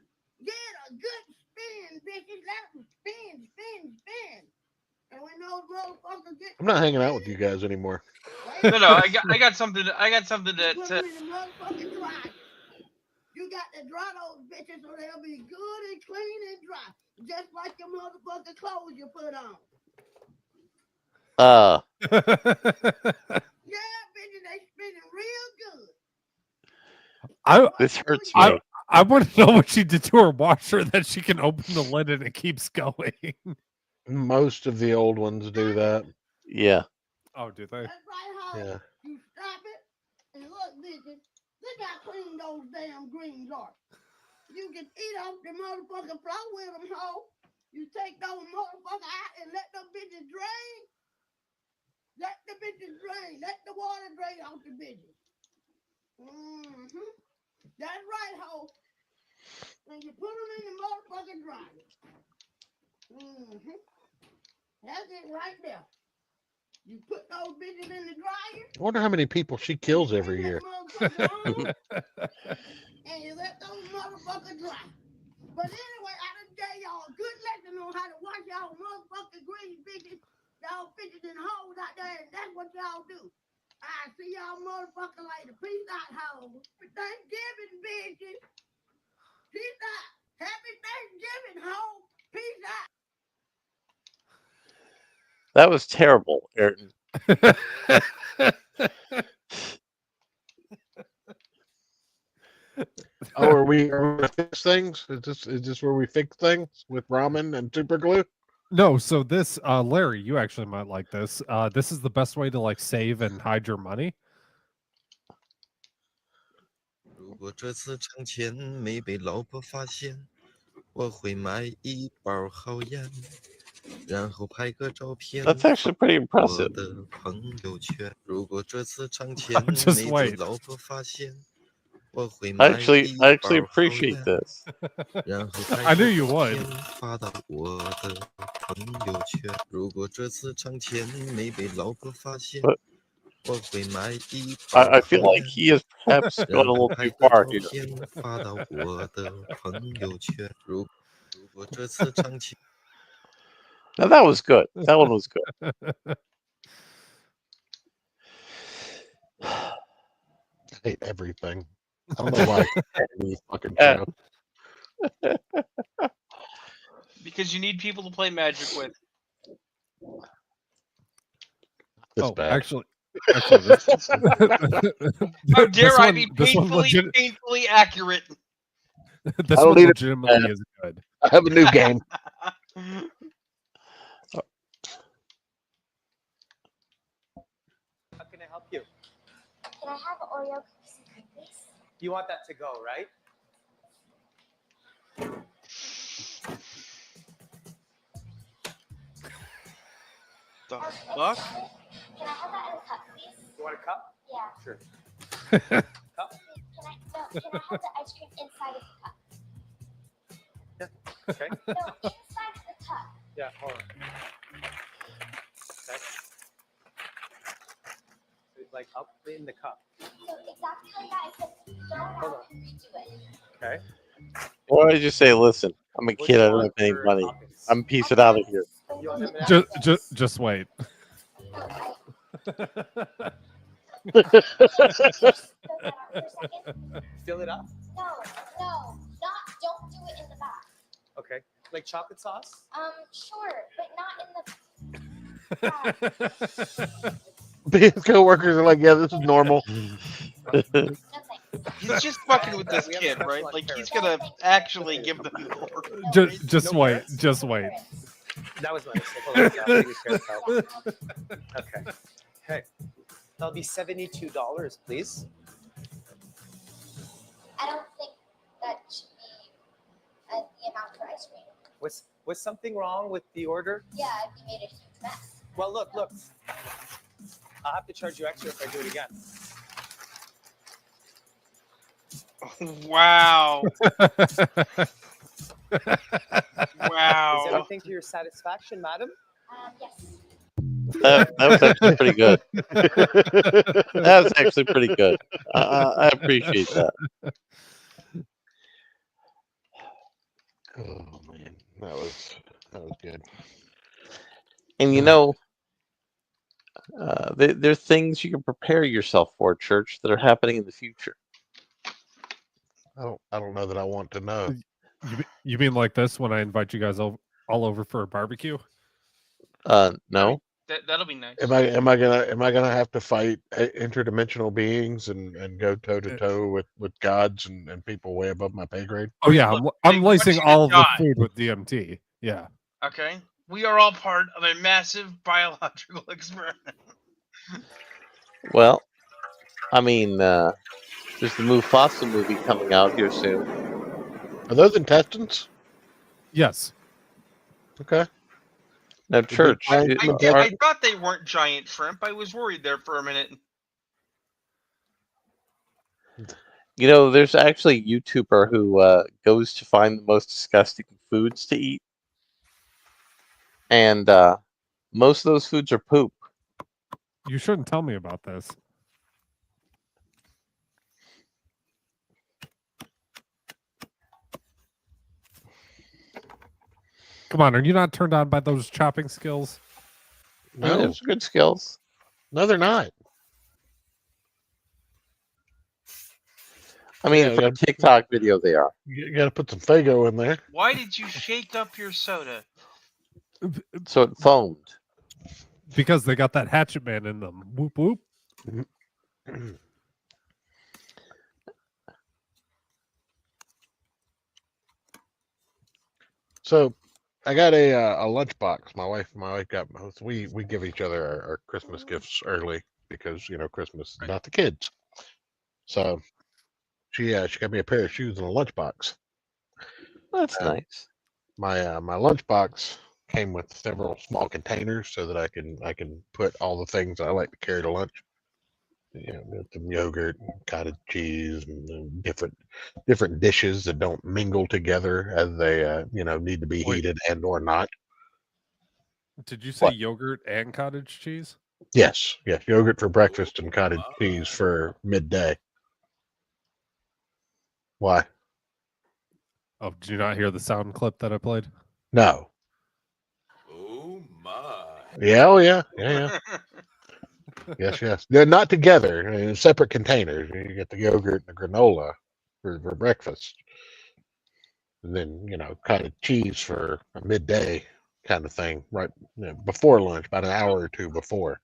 Get a good spin, bitches. Let them spin. And when those motherfuckers get... I'm not hanging out with you guys anymore. No, I got something to Put them in the motherfucking dryer. You got to dry those bitches so they'll be good and clean and dry. Just like your motherfucking clothes you put on. Yeah, bitches, they spinning real good. This hurts me. I want to know what she did to her washer that she can open the lid and it keeps going. Most of the old ones do that. Yeah. Oh, do they? That's right, how Yeah. you stop it and look, bitches. Look how clean those damn greens are. You can eat off the motherfucking floor with them, ho. You take those motherfuckers out and let them bitches drain. Let the bitches drain. Let the water drain off the bitches. That's right, ho. And you put them in the motherfucking dryer. That's it right there. You put those bitches in the dryer. I wonder how many people she kills every year. And you let those motherfuckers dry. But anyway, I done gave y'all a good lesson on how to wash y'all motherfucking green bitches. Y'all bitches in holes out there, and that's what y'all do. I see y'all motherfucker later. Peace out, hoes. Thanksgiving, bitches. Peace out. Happy Thanksgiving, hoes. Peace out. That was terrible, Ayrton. Oh, are we gonna fix things? Is this where we fix things with ramen and super glue? No, so this Larry, you actually might like this. This is the best way to like save and hide your money. 如果这次挣钱没被老婆发现，我会买一包好烟，然后拍个照片。 That's actually pretty impressive. 我的朋友圈。如果这次挣钱 just 没被 wait. 老婆发现，我会 I 买 actually 一 I 包 actually 好 appreciate 烟， this. 然后拍 I 个 knew you 照 would. 片发到我的朋友圈。如果这次挣钱没被老婆发现， But 我会买一包 I feel 好 like 烟。 he has perhaps 然 gone a 后 little 拍 too 个 far 照 here. 片发到我的朋友圈。如果这次挣钱， Now that was good. That one was good. I hate everything. I don't know why I can't do this fucking show. Because you need people to play Magic with. This Oh, bad. actually, this, How dare I be this one painfully accurate? This I don't one need it. legitimately is good. I have a new game. How can I help you? Can I have Oreo cookies and cream, please? You want that to go, right? The fuck? Can I have that in a cup, please? You want a cup? Yeah. Sure. Cup? Can I have the ice cream inside of the cup? Yeah. Okay. No, inside the cup. Yeah, hold on. Okay. So it's like up in the cup. So exactly like that, except don't Hold on. redo it. Okay. Why don't you say, listen, I'm a What kid, do I you don't want have any for money. toppings? I'm piecing out of here. You want M&Ms? Just wait. Fill it up? No, don't do it in the back. Okay. Like chocolate sauce? Sure, but not in the His co-workers are like, yeah, this is normal. He's just fucking with this kid, right? Like he's gonna actually give them the order. Just wait. Just wait. That was my mistake. Hold on. I'll take care of that. Okay. Okay. That'll be $72, please. I don't think that should be the amount for ice cream. Was something wrong with the order? Yeah, you made a huge mess. Well, look. I'll have to charge you extra if I do it again. Wow. Is Wow. everything to your satisfaction, madam? Yes. That was actually pretty good. That was actually pretty good. I appreciate that. Oh man, that was good. And you know, there are things you can prepare yourself for, church, that are happening in the future. I don't know that I want to know. You mean like this when I invite you guys all over for a barbecue? No. That'll be nice. Am I gonna have to fight interdimensional beings and go toe to toe with gods and people way above my pay grade? Oh yeah, I'm lacing you to all of the die. food with DMT. Yeah. Okay. We are all part of a massive biological experiment. Well, I mean, there's the Mufasa movie coming out here soon. Are those intestines? Yes. Okay. Now, church. I thought they weren't giant shrimp. I was worried there for a minute. You know, there's actually a YouTuber who goes to find the most disgusting foods to eat. And most of those foods are poop. You shouldn't tell me about this. Come on, are you not turned on by those chopping skills? No, it's good skills. No, they're not. I mean, for a TikTok video, they are. You got to put some Fago in there. Why did you shake up your soda? So it foamed. Because they got that hatchet man in them. Whoop whoop. So I got a lunchbox. My wife got. We give each other our Christmas gifts early because Christmas is not the kids. So she got me a pair of shoes and a lunchbox. That's nice. My lunchbox came with several small containers so that I can put all the things I like to carry to lunch. Some yogurt, and cottage cheese, and different dishes that don't mingle together as they need to be heated and or not. Did you say yogurt and cottage cheese? Yes, yogurt for breakfast and cottage cheese for midday. Why? Oh, did you not hear the sound clip that I played? No. Oh my. Yeah, oh yeah. Yes. They're not together. In separate containers. You get the yogurt and the granola for breakfast. and then kind of cheese for a midday kind of thing, right before lunch, about an hour or two before.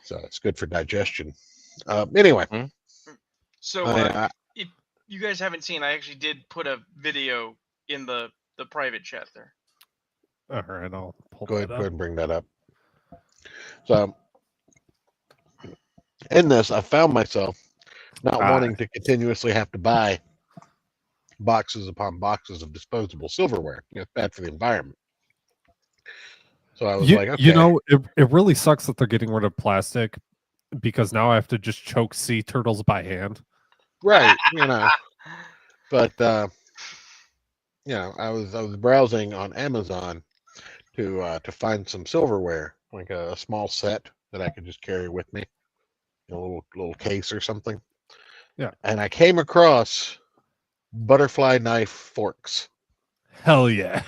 So it's good for digestion. Anyway, So if you guys haven't seen, I actually did put a video in the private chat there. All right, I'll pull go that ahead up. and bring that up. So in this, I found myself not wanting to continuously have to buy boxes upon boxes of disposable silverware. It's bad for the environment. So I was like, okay. It really sucks that they're getting rid of plastic, because now I have to just choke sea turtles by hand. Right, but I was browsing on Amazon to find some silverware, like a small set that I could just carry with me, a little case or something. Yeah. And I came across butterfly knife forks. Hell yeah.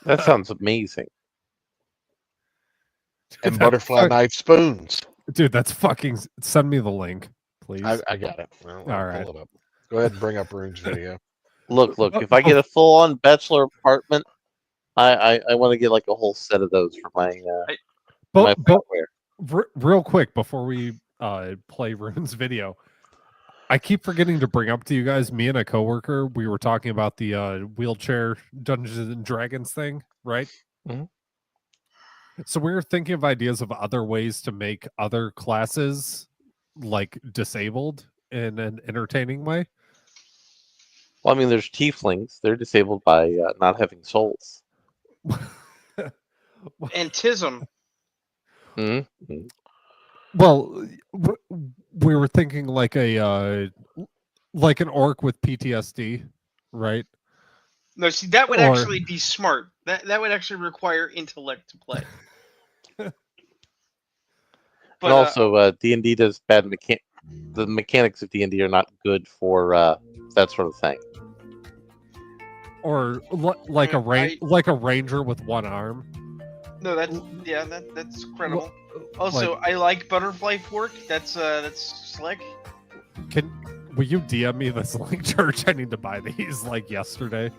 That sounds amazing. And butterfly knife spoons. Dude, that's fucking... Send me the link, please. I got it. All right. Pull it up. Go ahead and bring up Rune's video. Look, if I get a full-on bachelor apartment, I want to get like a whole set of those for my my footwear. Real quick before we play Rune's video, I keep forgetting to bring up to you guys, me and a coworker, we were talking about the wheelchair Dungeons and Dragons thing, right? Mm-hmm. So we were thinking of ideas of other ways to make other classes like disabled in an entertaining way. Well, I mean, there's tieflings. They're disabled by not having souls. And Tism. Mm-hmm. Well, we were thinking like an orc with PTSD, right? No, see, that would actually be smart. That would actually require intellect to play. But also, D&D does bad the mechanics of D&D are not good for that sort of thing. Or like a ranger with one arm. No, that's credible. Also, I like butterfly fork. That's slick. Will you DM me this link, Church? I need to buy these like yesterday.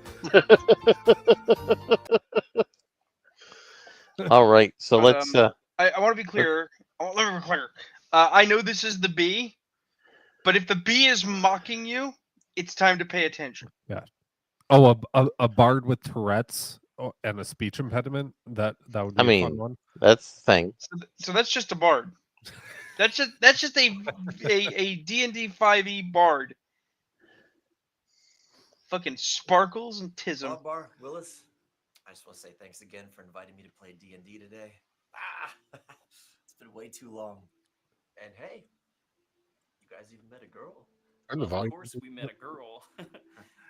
All right, so let's. I want to be clear. Let me be clear. I know this is the bee, but if the bee is mocking you, it's time to pay attention. Yeah. Oh, a bard with Tourette's and a speech impediment. That would be a fun one. That's the thing. So that's just a bard. That's just a D&D 5e bard. Fucking sparkles and tism. Bar Willis, I just want to say thanks again for inviting me to play D&D today. It's been way too long. And hey, you guys even met a girl. Of course we met a girl.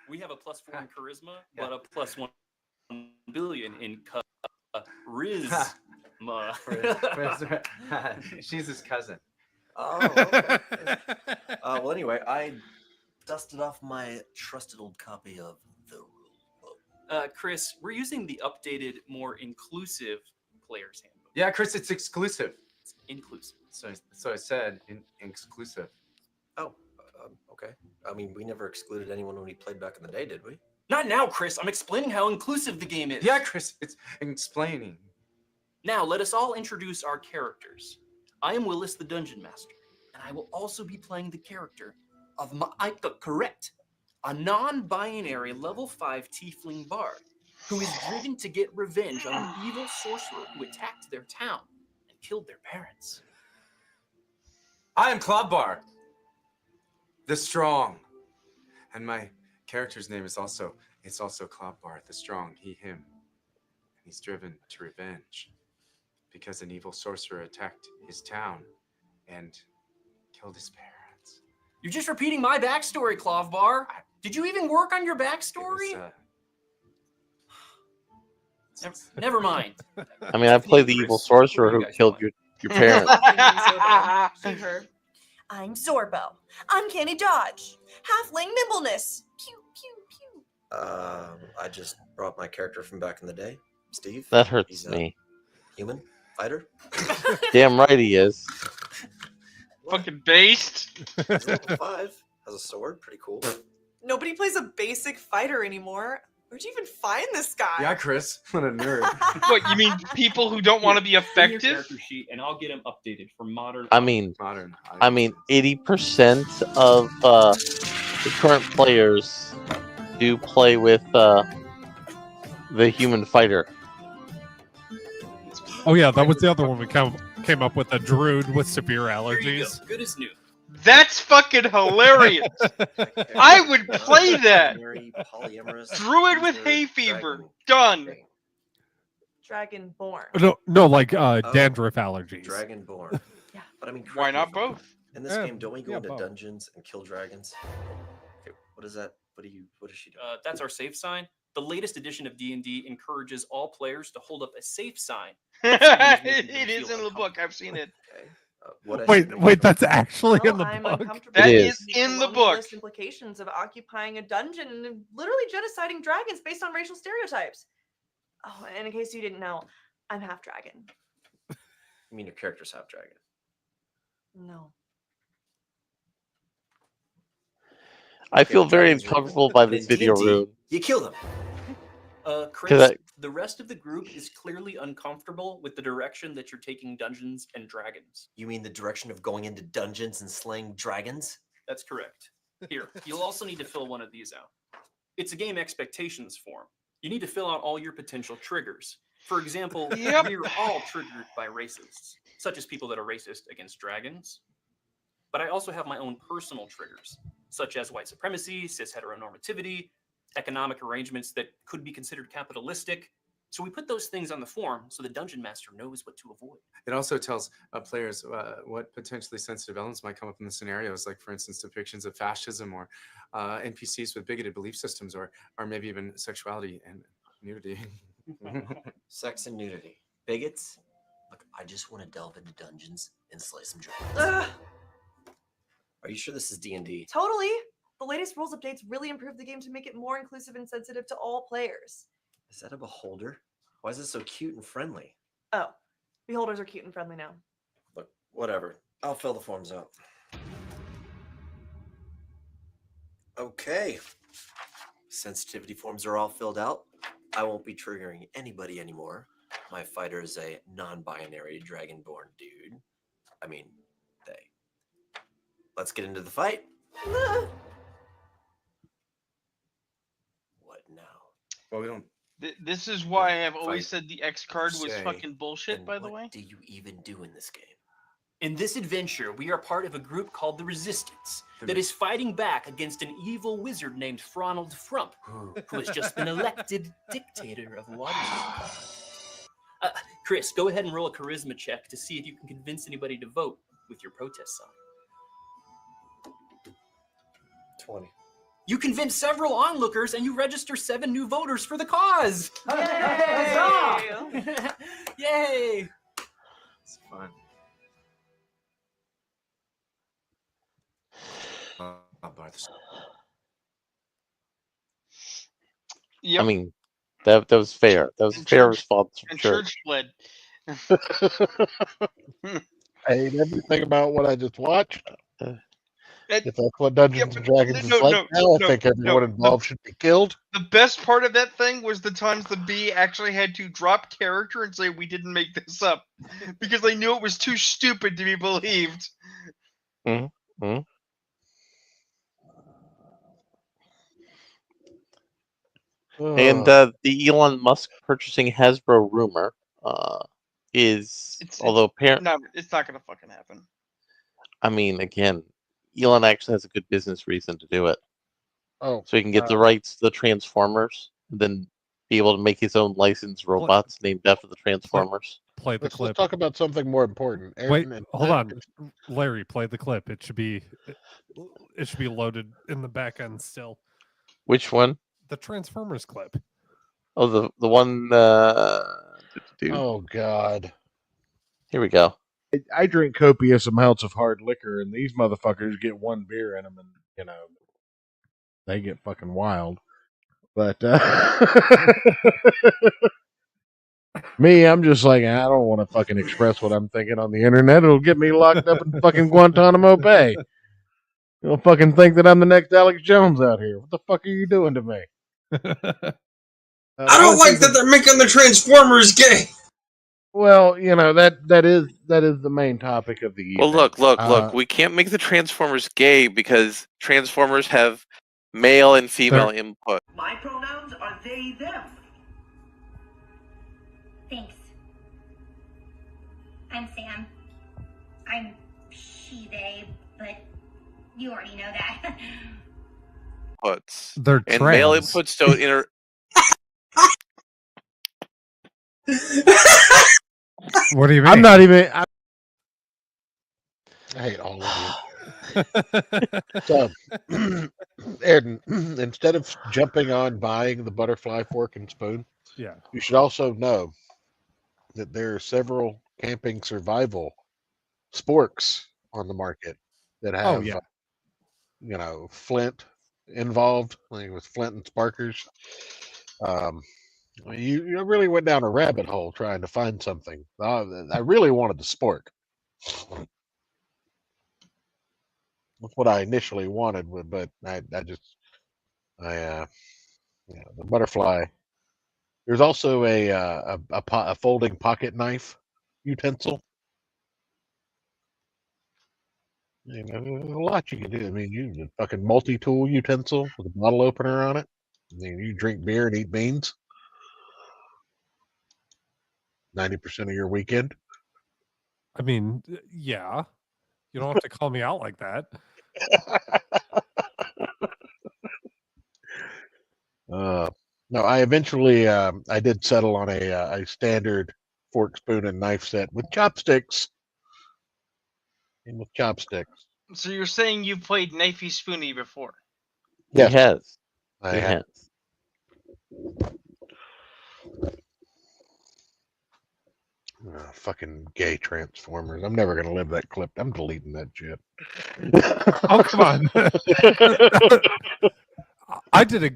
We have a +4 in charisma, but a +1 billion in charisma. She's his cousin. Oh, okay. Well, anyway, I dusted off my trusted old copy of the rule. Chris, we're using the updated, more inclusive player's handbook. Yeah, Chris, it's exclusive. It's inclusive. So I said exclusive. Oh, okay. I mean, we never excluded anyone when we played back in the day, did we? Not now, Chris. I'm explaining how inclusive the game is. Yeah, Chris, it's explaining. Now, let us all introduce our characters. I am Willis, the Dungeon Master, and I will also be playing the character of Correct, a non-binary level 5 tiefling bard who is driven to get revenge on an evil sorcerer who attacked their town and killed their parents. I am Clubbar, the Strong, and my character's name is also Clubbar, the Strong, he, him. And he's driven to revenge because an evil sorcerer attacked his town and killed his parents. You're just repeating my backstory, Clovbar. Did you even work on your backstory? Never mind. I mean, I played the evil sorcerer who killed your parents. I'm Zorbo. Uncanny dodge. Halfling nimbleness. Pew, pew, pew. I just brought my character from back in the day, Steve. That hurts He's me. Human fighter. Damn right he is. Fucking based. He's level 5. Has a sword. Pretty cool. Nobody plays a basic fighter anymore. Where'd you even find this guy? Yeah, Chris. What a nerd. What, you mean people who don't want to be Bring your effective? character sheet, and I'll get them updated for modern. I mean, modern. 80% of the current players do play with the human fighter. Oh yeah, that was the other one we came up with, a druid with severe allergies. Good as new. That's fucking hilarious. I would play that. Druid with hay fever. Done. Dragonborn. No, like dandruff allergies. Dragonborn. Yeah. But I mean, Why not correct me if I'm both? wrong. In this Yeah, game, don't we go yeah, into both. dungeons and kill dragons? Okay, what is that? What does she do? That's our safe sign. The latest edition of D&D encourages all players to hold up a safe sign. It is in the book. I've seen it. Wait, that's actually in the I'm book. uncomfortable That with is the in the book. colonialist implications of occupying a dungeon and literally genociding dragons based on racial stereotypes. Oh, and in case you didn't know, I'm half dragon. You mean your character's half dragon? No. I feel very uncomfortable by this video, Rune. You kill them. Chris, the rest of the group is clearly uncomfortable with the direction that you're taking Dungeons and Dragons. You mean the direction of going into dungeons and slaying dragons? That's correct. Here, you'll also need to fill one of these out. It's a game expectations form. You need to fill out all your potential triggers. For example, Yep. we're all triggered by racists, such as people that are racist against dragons. But I also have my own personal triggers, such as white supremacy, cis heteronormativity, economic arrangements that could be considered capitalistic. So we put those things on the form so the dungeon master knows what to avoid. It also tells players what potentially sensitive elements might come up in the scenarios, like, for instance, depictions of fascism or NPCs with bigoted belief systems, or maybe even sexuality and nudity. Sex and nudity. Bigots? Look, I just want to delve into dungeons and slay some dragons. Ugh, Are you sure this is D&D? totally. The latest rules updates really improved the game to make it more inclusive and sensitive to all players. Is that a beholder? Why is it so cute and friendly? Oh, beholders are cute and friendly now. Look, whatever. I'll fill the forms out. Okay. Sensitivity forms are all filled out. I won't be triggering anybody anymore. My fighter is a non-binary dragonborn dude. I mean, they. Let's get into the fight. What now? Well, we don't. This is why I have always Fight. said the X card was Say, fucking bullshit, then by the what way. do you even do in this game? In this adventure, we are part of a group called the Resistance that is fighting back against an evil wizard named Fronald Frump, who has just been elected dictator of Waterdeep. Chris, go ahead and roll a charisma check to see if you can convince anybody to vote with your protest sign. 20. You convince several onlookers and you register 7 new voters for the cause. Yay! Yay! It's fun. Yep. I mean, that was fair. That was a fair response from And Church. fled. I hate everything about what I just watched. It- If that's what Dungeons and Dragons is like now, I think everyone involved should be killed. The best part of that thing was the times the bee actually had to drop character and say, "We didn't make this up," because they knew it was too stupid to be believed. Mm-hmm. And the Elon Musk purchasing Hasbro rumor is, although apparently, No, it's not gonna fucking happen. I mean, again, Elon actually has a good business reason to do it. Oh, so he can get the rights to the Transformers, and then be able to make his own licensed robots named after the Transformers. Play the Let's clip. talk about something more important. Wait, Aaron, hold on, Larry. Play the clip. It should be loaded in the back end still. Which one? The Transformers clip. Oh, the one. Oh God! Here we go. I drink copious amounts of hard liquor, and these motherfuckers get one beer in them, and they get fucking wild. But me, I'm just like, I don't want to fucking express what I'm thinking on the internet. It'll get me locked up in fucking Guantanamo Bay. You'll fucking think that I'm the next Alex Jones out here. What the fuck are you doing to me? I don't like that they're making the Transformers gay. Well, you know that is the main topic of the evening. Well, look. We can't make the Transformers gay because Transformers have male and female input. My pronouns are they, them. Thanks. I'm Sam. I'm she, they, but you already know that. Inputs. They're and male trans. inputs don't inter. What do you mean? I'm not even. I hate all of you. So, Aaron, instead of jumping on buying the butterfly fork and spoon, Yeah. you should also know that there are several camping survival sporks on the market that have, Oh, yeah. flint involved, like with flint and sparkers. You really went down a rabbit hole trying to find something. I really wanted the spork. That's what I initially wanted, but the butterfly. There's also a folding pocket knife utensil. You know, there's a lot you can do. I mean, you a fucking multi-tool utensil with a bottle opener on it. I mean, you drink beer and eat beans. 90% of your weekend. I mean, yeah. You don't have to call me out like that. No, I eventually I did settle on a standard fork, spoon, and knife set with chopsticks. And with chopsticks. So you're saying you've played Knifey Spoony before? Yes. He has. I He have. has. Fucking gay Transformers. I'm never gonna live that clip. I'm deleting that shit. Oh, come on. I did a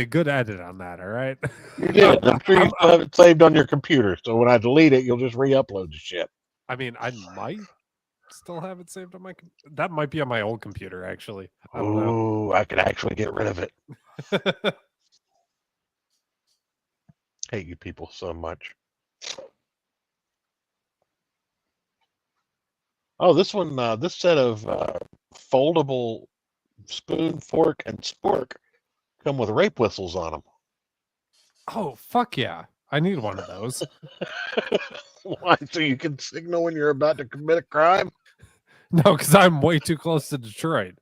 good edit on that, all right? You did. I'm sure you still have it saved on your computer, so when I delete it, you'll just re-upload the shit. I mean, I might still have it saved on my that might be on my old computer, actually. I don't know. Ooh, I could actually get rid of it. Hate you people so much. Oh, this one, this set of foldable spoon, fork, and spork come with rape whistles on them. Oh, fuck yeah. I need one of those. Why? So you can signal when you're about to commit a crime? No, because I'm way too close to Detroit.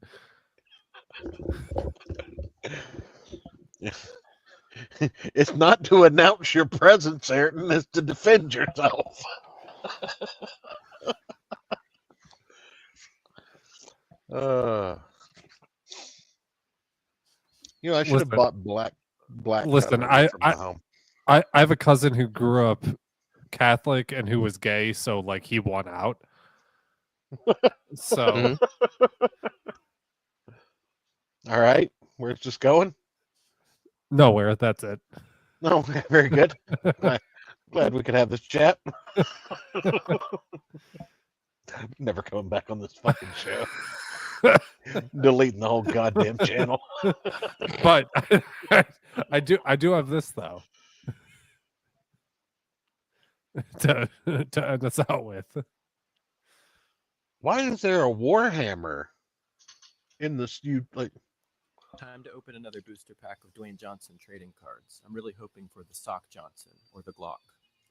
It's not to announce your presence, Ayrton. It's to defend yourself. I should have bought black. Listen, cutlery from the home. I have a cousin who grew up Catholic and who was gay, so like he won out. So, all right, where's this going? Nowhere. That's it. No, very good. I'm glad we could have this chat. I'm never coming back on this fucking show. Deleting the whole goddamn channel. But I do have this though. to end us out with. Why is there a Warhammer in this? Time to open another booster pack of Dwayne Johnson trading cards. I'm really hoping for the Sock Johnson or the Glock.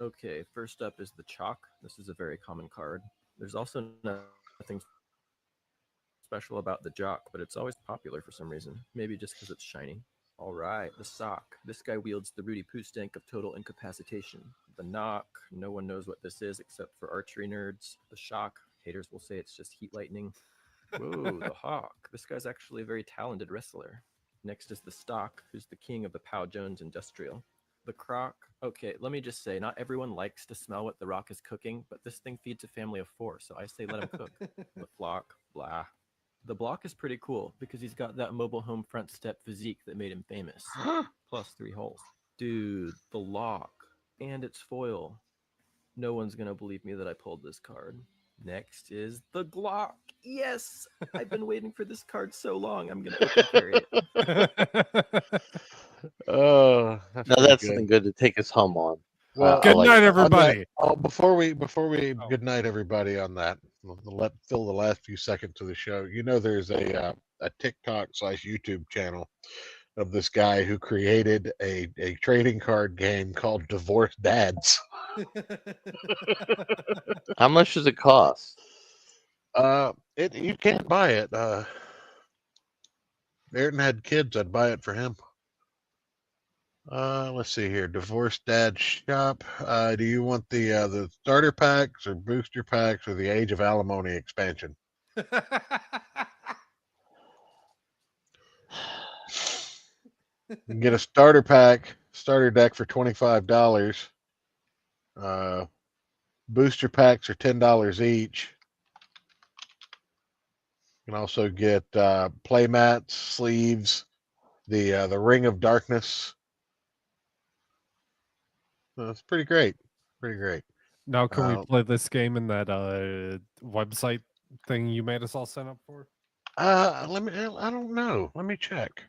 Okay, first up is the Chalk. This is a very common card. There's also nothing special about the Jock, but it's always popular for some reason. Maybe just because it's shiny. All right, the Sock. This guy wields the Rudy Poo Stank of total incapacitation. The Knock. No one knows what this is except for archery nerds. The Shock. Haters will say it's just heat lightning. Whoa, the Hawk. This guy's actually a very talented wrestler. Next is the Stock, who's the king of the Pow Jones Industrial. The Croc. Okay, let me just say, not everyone likes to smell what the Rock is cooking, but this thing feeds a family of 4, so I say let him cook. The Flock. Blah. The Block is pretty cool because he's got that mobile home front step physique that made him famous. Plus 3 holes. Dude, the Lock. And its foil. No one's gonna believe me that I pulled this card. Next is the Glock. Yes, I've been waiting for this card so long. I'm gonna open carry it. Oh, Now that's something good to take us home on. Well, Good night, on that- everybody. before we good night everybody on that. Let fill the last few seconds of the show. You know, there's a TikTok / YouTube channel of this guy who created a trading card game called Divorced Dads. How much does it cost? You can't buy it. Ayrton had kids. I'd buy it for him. Let's see here. Divorced Dad Shop. Do you want the starter packs or booster packs or the Age of Alimony expansion? You can get a starter pack, starter deck for $25. Booster packs are $10 each. You can also get play mats, sleeves, the Ring of Darkness. It's pretty great. Pretty great. Now, can we play this game in that website thing you made us all sign up for? I don't know. Let me check.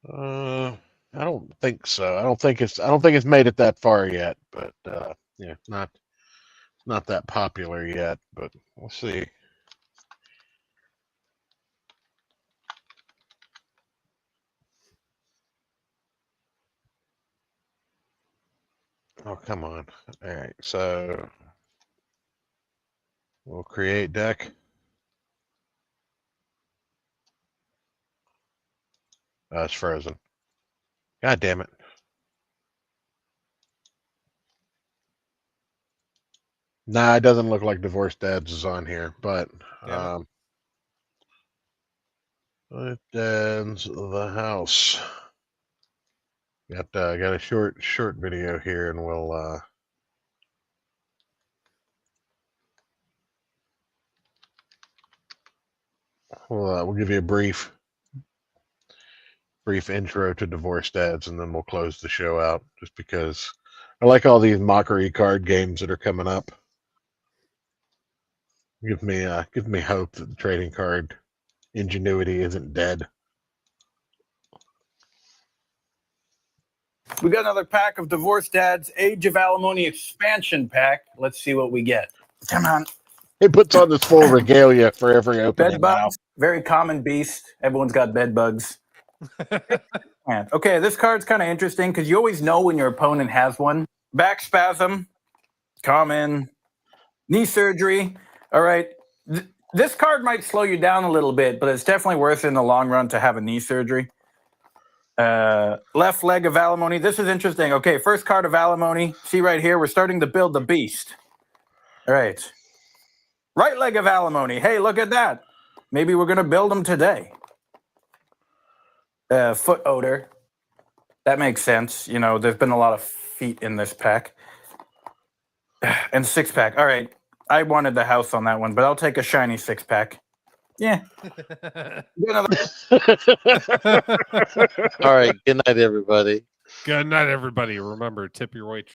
I don't think so. I don't think it's made it that far yet, but yeah, not that popular yet, but we'll see. Oh, come on. All right. So we'll create deck. It's frozen. God damn it. Nah, it doesn't look like Divorced Dads is on here, but it ends the house. Got a short video here, and we'll give you a brief intro to Divorced Dads, and then we'll close the show out. Just because I like all these mockery card games that are coming up. Give me hope that the trading card ingenuity isn't dead. We got another pack of Divorced Dads Age of Alimony expansion pack. Let's see what we get. Come on. He puts on this full regalia for every opening. Bed bugs, very common beast. Everyone's got bed bugs. Okay, this card's kind of interesting because you always know when your opponent has one. Back spasm, common. Knee surgery. All right. This card might slow you down a little bit, but it's definitely worth it in the long run to have a knee surgery. Left leg of alimony. This is interesting. Okay, first card of alimony. See right here, we're starting to build the beast. All right. Right leg of alimony. Hey, look at that. Maybe we're going to build them today. Foot odor. That makes sense. You know, there's been a lot of feet in this pack. And 6-pack. All right. I wanted the house on that one, but I'll take a shiny 6-pack. Yeah. All right. Good night, everybody. Good night, everybody. Remember, tip your waitress.